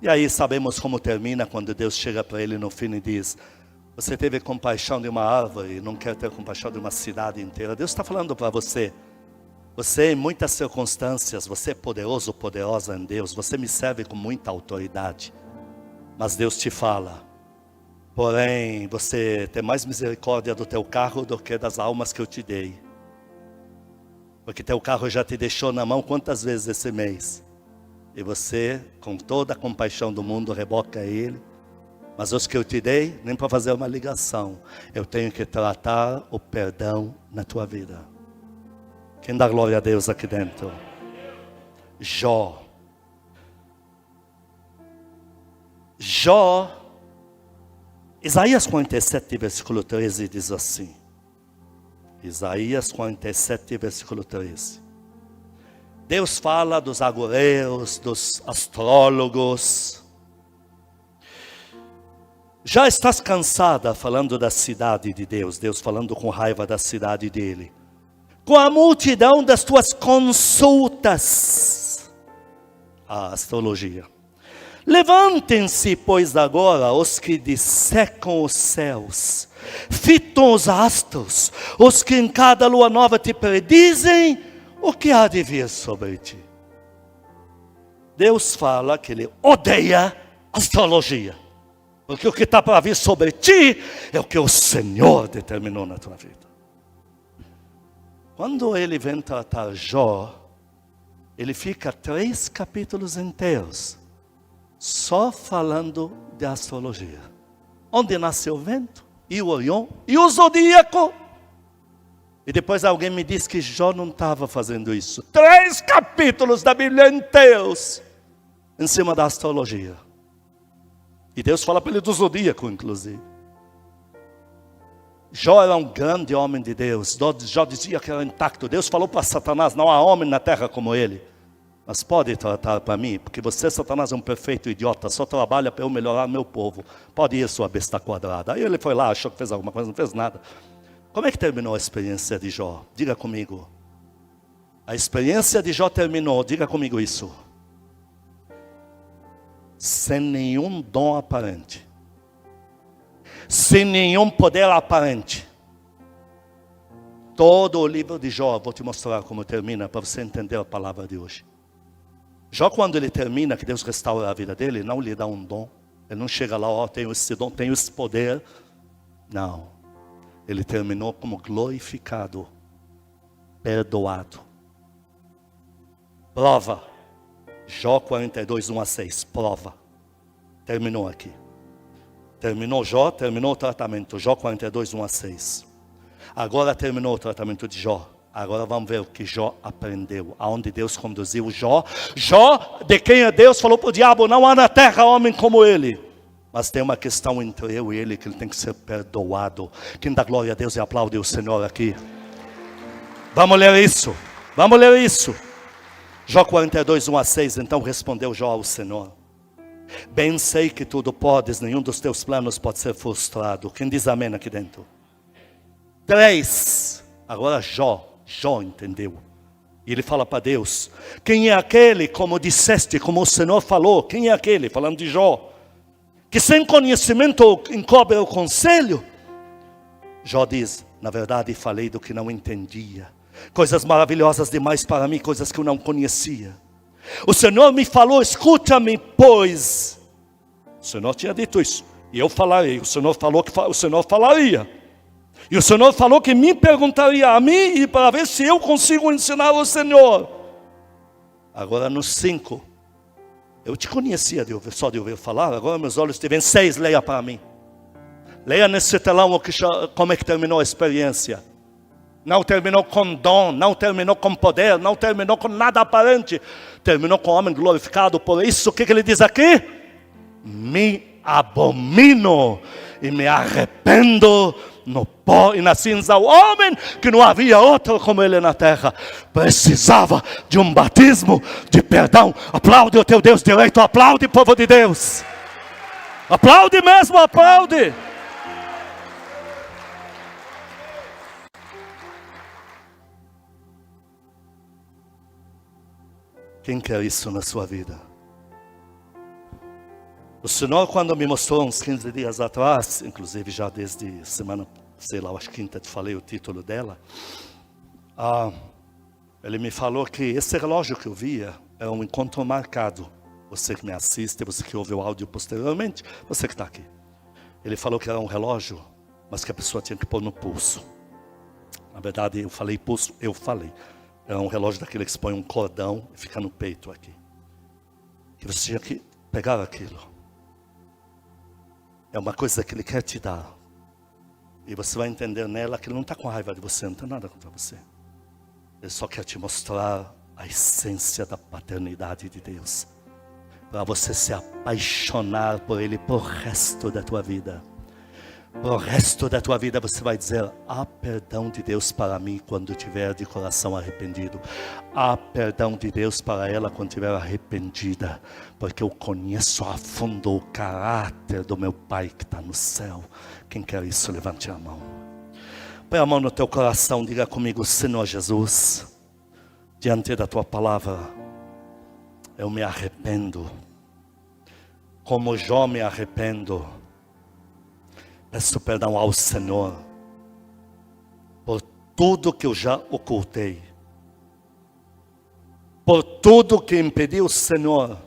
E aí sabemos como termina quando Deus chega para ele no fim e diz, você teve compaixão de uma árvore e não quer ter compaixão de uma cidade inteira. Deus está falando para você. Você em muitas circunstâncias, você é poderoso, poderosa em Deus, você me serve com muita autoridade, mas Deus te fala, porém você tem mais misericórdia do teu carro do que das almas que eu te dei, porque teu carro já te deixou na mão quantas vezes esse mês, e você com toda a compaixão do mundo reboca ele, mas os que eu te dei, nem para fazer uma ligação, eu tenho que tratar o perdão na tua vida. Quem dá glória a Deus aqui dentro? Jó, Isaías 47, versículo 13 diz assim. Isaías 47, versículo 13. Deus fala dos agoureiros, dos astrólogos. Já estás cansada falando da cidade de Deus, Deus falando com raiva da cidade dele. Com a multidão das tuas consultas, a astrologia. Levantem-se, pois, agora os que dissecam os céus, fitam os astros, os que em cada lua nova te predizem o que há de vir sobre ti. Deus fala que ele odeia astrologia, porque o que está para vir sobre ti é o que o Senhor determinou na tua vida. Quando ele vem tratar Jó, ele fica 3 capítulos inteiros só falando de astrologia. Onde nasce o vento, e o Orion, e o zodíaco. E depois alguém me disse que Jó não estava fazendo isso. 3 capítulos da Bíblia inteiros em cima da astrologia. E Deus fala para ele do zodíaco, inclusive. Jó era um grande homem de Deus. Jó dizia que era intacto. Deus falou para Satanás, não há homem na terra como ele. Mas pode tratar para mim, porque você, Satanás, é um perfeito idiota, só trabalha para eu melhorar meu povo. Pode ir, sua besta quadrada. Aí ele foi lá, achou que fez alguma coisa, não fez nada. Como é que terminou a experiência de Jó? Diga comigo. A experiência de Jó terminou, diga comigo isso. Sem nenhum dom aparente. Sem nenhum poder aparente. Todo o livro de Jó, vou te mostrar como termina, para você entender a palavra de hoje. Jó, quando ele termina, que Deus restaura a vida dele, não lhe dá um dom. Ele não chega lá, ó, tenho esse dom, tenho esse poder. Não. Ele terminou como glorificado, perdoado. Prova. Jó 42, 1 a 6. Prova. Terminou aqui. Terminou Jó, terminou o tratamento. Jó 42, 1 a 6. Agora terminou o tratamento de Jó. Agora vamos ver o que Jó aprendeu. Aonde Deus conduziu Jó. Jó, de quem é Deus, falou para o diabo: não há na terra homem como ele. Mas tem uma questão entre eu e ele, que ele tem que ser perdoado. Quem dá glória a Deus e aplaude o Senhor aqui? Vamos ler isso. Vamos ler isso. Jó 42, 1 a 6. Então respondeu Jó ao Senhor: bem sei que tudo podes, nenhum dos teus planos pode ser frustrado. Quem diz amém aqui dentro? 3. Agora Jó entendeu. E ele fala para Deus: quem é aquele, como disseste, como o Senhor falou? Quem é aquele? Falando de Jó. Que sem conhecimento encobre o conselho. Jó diz: na verdade falei do que não entendia. Coisas maravilhosas demais para mim, coisas que eu não conhecia. O Senhor me falou: escuta-me, pois. O Senhor tinha dito isso. E eu falarei. O Senhor falou que o Senhor falaria. E o Senhor falou que me perguntaria a mim, e para ver se eu consigo ensinar o Senhor. Agora no 5. Eu te conhecia só de ouvir falar, agora meus olhos te veem. 6, leia para mim. Leia nesse telão como é que terminou a experiência. Não terminou com dom, não terminou com poder, não terminou com nada aparente. Terminou com o homem glorificado. Por isso, o que ele diz aqui? Me abomino e me arrependo no pó e na cinza. O homem que não havia outro como ele na terra precisava de um batismo de perdão. Aplaude o teu Deus direito, aplaude, povo de Deus. Aplaude mesmo, aplaude. Quem quer isso na sua vida? O Senhor, quando me mostrou uns 15 dias atrás, inclusive já desde semana, sei lá, acho que quinta, te falei o título dela. Ele me falou que esse relógio que eu via era um encontro marcado. Você que me assiste, você que ouve o áudio posteriormente, você que está aqui. Ele falou que era um relógio, mas que a pessoa tinha que pôr no pulso. Na verdade, eu falei pulso, eu falei. Era um relógio daquele que se põe um cordão e fica no peito aqui. Que você tinha que pegar aquilo. É uma coisa que Ele quer te dar. E você vai entender nela que Ele não está com raiva de você, não tem nada contra você. Ele só quer te mostrar a essência da paternidade de Deus. Para você se apaixonar por Ele por resto da tua vida. Por resto da tua vida você vai dizer: há perdão de Deus para mim quando tiver de coração arrependido. Há perdão de Deus para ela quando tiver arrependida. Porque eu conheço a fundo o caráter do meu Pai que está no céu. Quem quer isso, levante a mão. Põe a mão no teu coração, diga comigo: Senhor Jesus, diante da tua palavra, eu me arrependo. Como Jó me arrependo. Peço perdão ao Senhor por tudo que eu já ocultei, por tudo que impediu o Senhor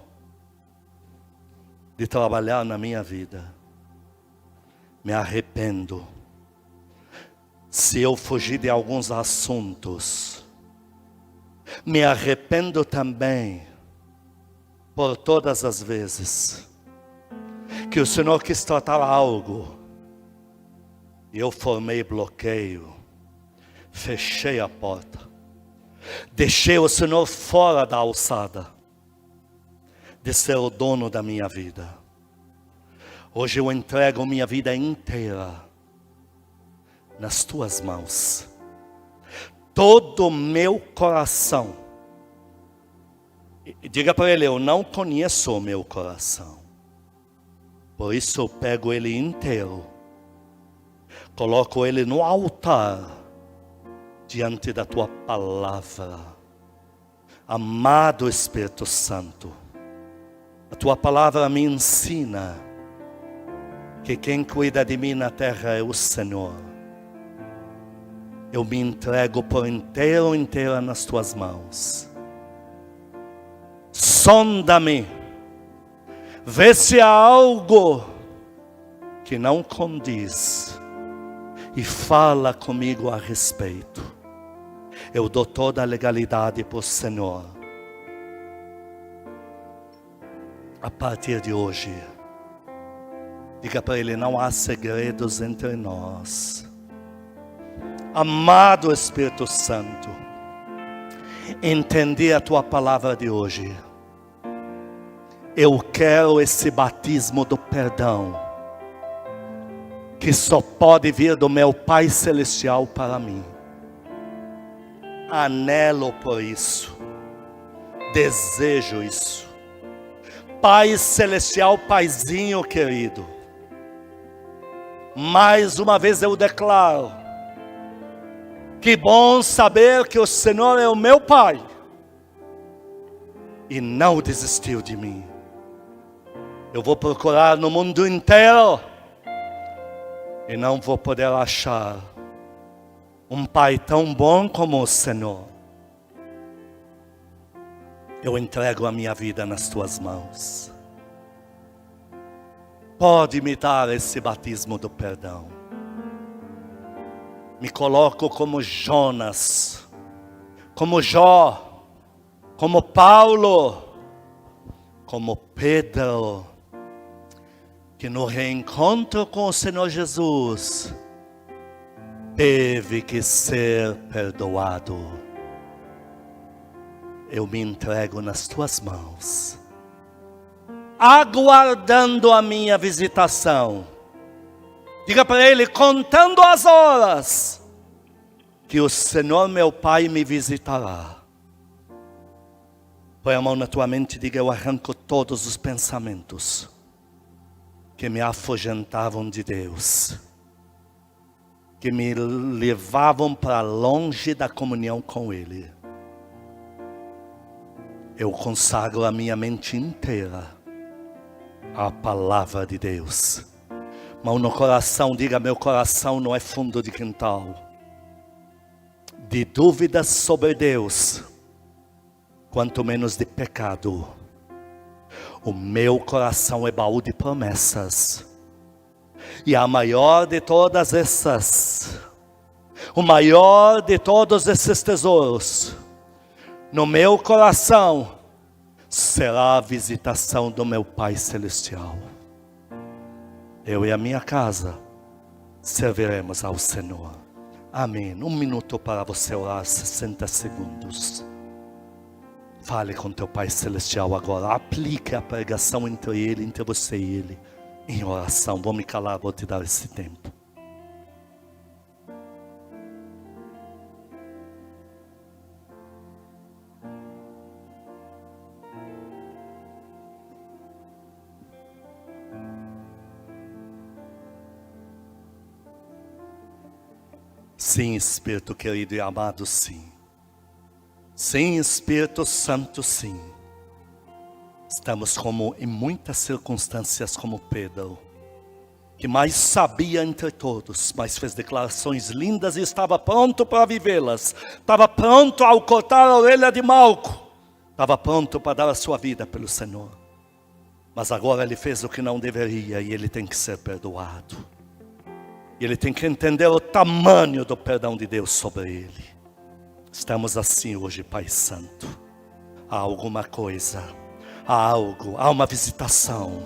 de trabalhar na minha vida. Me arrependo. Se eu fugir de alguns assuntos, me arrependo também por todas as vezes que o Senhor quis tratar algo e eu formei bloqueio, fechei a porta, deixei o Senhor fora da alçada de ser o dono da minha vida. Hoje eu entrego minha vida inteira nas tuas mãos. Todo o meu coração. E diga para ele: eu não conheço o meu coração. Por isso eu pego ele inteiro. Coloco ele no altar, diante da tua palavra. Amado Espírito Santo, a tua palavra me ensina que quem cuida de mim na terra é o Senhor. Eu me entrego por inteira nas tuas mãos. Sonda-me, Vê se há algo que não condiz e fala comigo a respeito. Eu dou toda a legalidade para o Senhor. A partir de hoje, diga para Ele, não há segredos entre nós. Amado Espírito Santo, entendi a Tua palavra de hoje. Eu quero esse batismo do perdão, que só pode vir do meu Pai Celestial para mim. Anelo por isso, desejo isso. Pai Celestial, Paizinho querido, mais uma vez eu declaro, que bom saber que o Senhor é o meu Pai, e não desistiu de mim. Eu vou procurar no mundo inteiro, e não vou poder achar um Pai tão bom como o Senhor. Eu entrego a minha vida nas Tuas mãos. Pode me dar esse batismo do perdão. Me coloco como Jonas, como Jó, como Paulo, como Pedro, que no reencontro com o Senhor Jesus, teve que ser perdoado. Eu me entrego nas Tuas mãos, aguardando a minha visitação. Diga para Ele, contando as horas, que o Senhor meu Pai me visitará. Põe a mão na tua mente e diga, eu arranco todos os pensamentos que me afugentavam de Deus, que me levavam para longe da comunhão com Ele. Eu consagro a minha mente inteira à palavra de Deus. Mão no coração, diga, meu coração não é fundo de quintal de dúvidas sobre Deus, quanto menos de pecado. O meu coração é baú de promessas. E a maior de todas essas, o maior de todos esses tesouros, no meu coração, será a visitação do meu Pai Celestial. Eu e a minha casa serviremos ao Senhor. Amém. 1 minuto para você orar, 60 segundos. Fale com teu Pai Celestial agora. Aplique a pregação entre você e Ele, em oração. Vou me calar, vou te dar esse tempo. Sim, Espírito querido e amado, sim. Sim, Espírito Santo, sim. Estamos como em muitas circunstâncias como Pedro, que mais sabia entre todos, mas fez declarações lindas e estava pronto para vivê-las. Estava pronto ao cortar a orelha de Malco. Estava pronto para dar a sua vida pelo Senhor. Mas agora ele fez o que não deveria e ele tem que ser perdoado. E ele tem que entender o tamanho do perdão de Deus sobre ele. Estamos assim hoje, Pai Santo. Há alguma coisa, há uma visitação.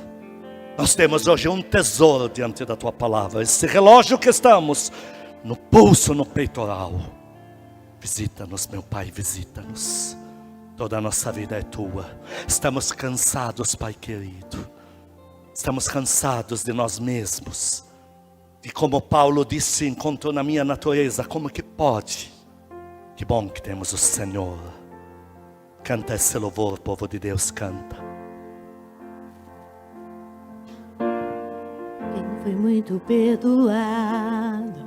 Nós temos hoje um tesouro diante da Tua palavra. Esse relógio que estamos, no pulso, no peitoral. Visita-nos, meu Pai, visita-nos. Toda a nossa vida é Tua. Estamos cansados, Pai querido. Estamos cansados de nós mesmos. E como Paulo disse, encontrou na minha natureza, como que pode? Que bom que temos o Senhor. Canta esse louvor, povo de Deus, canta. Quem foi muito perdoado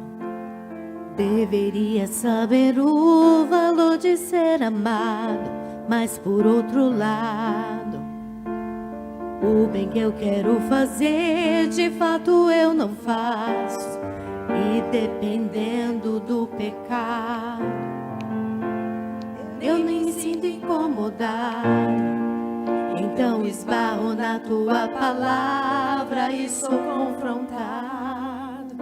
deveria saber o valor de ser amado. Mas por outro lado, o bem que eu quero fazer, de fato eu não faço. E dependendo do pecado, eu nem me sinto incomodado Então esbarro na tua palavra e sou confrontado.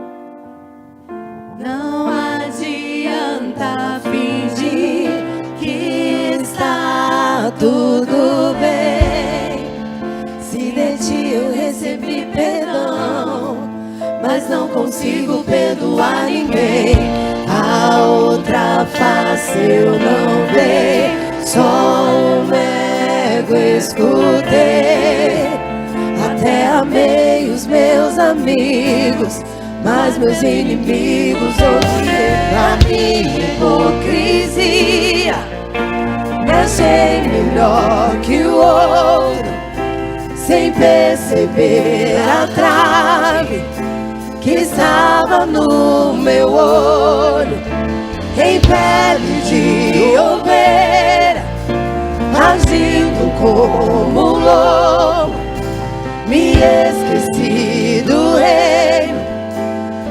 Não adianta fingir que está tudo bem. Se de ti eu recebi perdão, mas não consigo perdoar ninguém. A outra face eu não dei, só um ego escutei. Até amei os meus amigos, mas meus inimigos odiei. Na minha hipocrisia me achei melhor que o outro, sem perceber a trave que estava no meu olho. Em pele de ovelha, agindo como lobo, me esqueci do reino,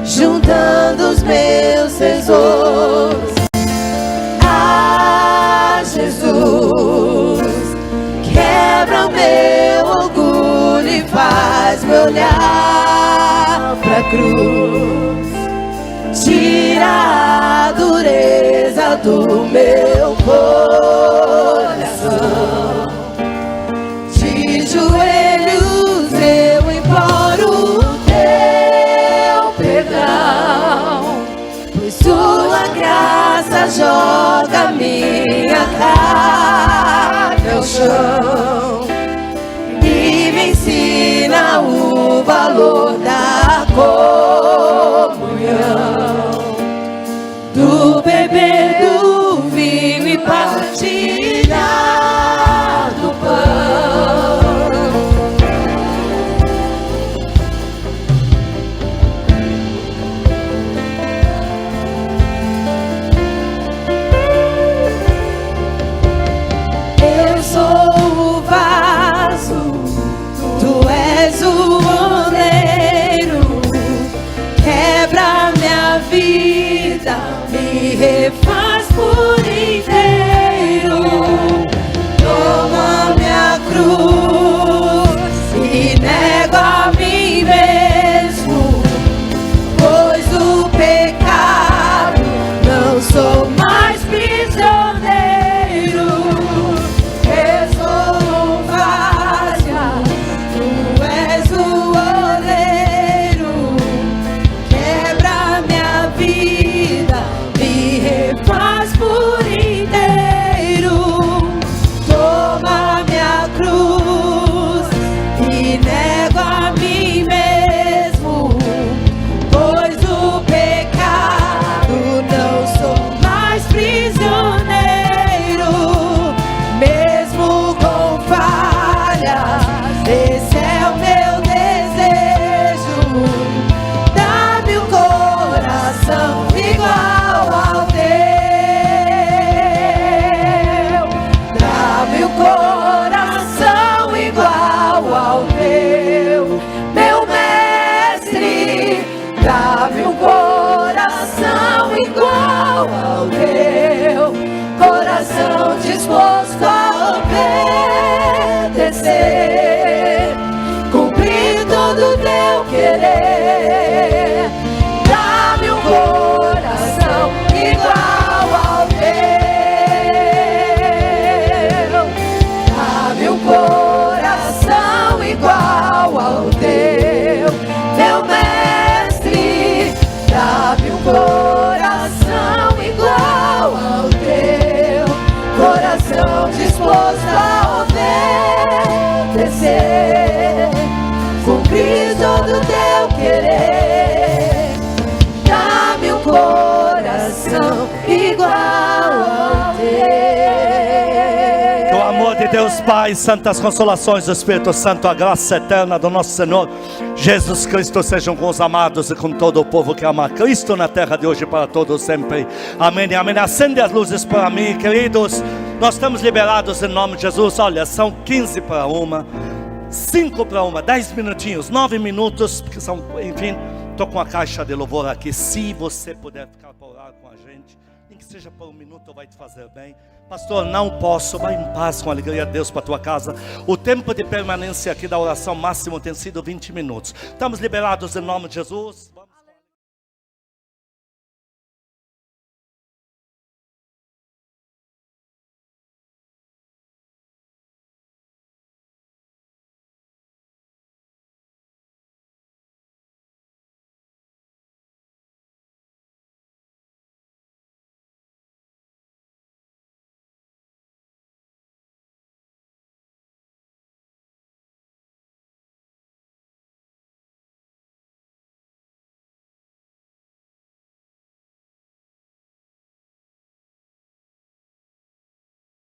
juntando os meus tesouros. Ah, Jesus, quebra meu orgulho e faz-me olhar pra cruz. Tira a dureza do meu coração. De joelhos eu imploro o teu perdão, pois tua graça joga minha carne ao chão e me ensina o valor da comunhão, do beber do vinho e partilhar do pão. Eu sou o vaso, tu és o oleiro. Quebra minha vida, me refaz por inteiro. Toma minha cruz e nego a mim mesmo, pois o pecado não sou mais prisioneiro. Eu sou um vaso, tu és o oleiro. Quebra minha vida, me refaz por inteiro. Toma minha cruz e nego a mim mesmo, pois o pecado não sou mais prisioneiro. Mesmo com falhas, esse é o meu desejo. Dá-me um coração igual ao teu. Dá-me um coração igual ao teu, meu mestre. Dá-me um coração igual ao teu, coração disposto a obedecer, cumprir todo o teu querer. Dá-me um coração igual ao teu. Dá-me um coração igual ao teu, meu mestre. Dá-me um coração igual ao teu, coração disposto a obedecer, cumprir todo o teu querer. Dá-me um coração igual ao teu. Que o amor de Deus Pai, santas consolações do Espírito Santo, a graça eterna do nosso Senhor Jesus Cristo sejam com os amados e com todo o povo que ama Cristo na terra de hoje para todos sempre. Amém e amém. Acende as luzes para mim, queridos. Nós estamos liberados em nome de Jesus. Olha, são 15 para 1, 5 para 1, 10 minutinhos, 9 minutos, porque são, enfim, estou com a caixa de louvor aqui. Se você puder ficar para orar com a gente, Nem que seja por um minuto vai te fazer bem. Pastor, não posso. Vai em paz, com alegria, Deus, para a tua casa. O tempo de permanência aqui da oração máximo tem sido 20 minutos. Estamos liberados em nome de Jesus.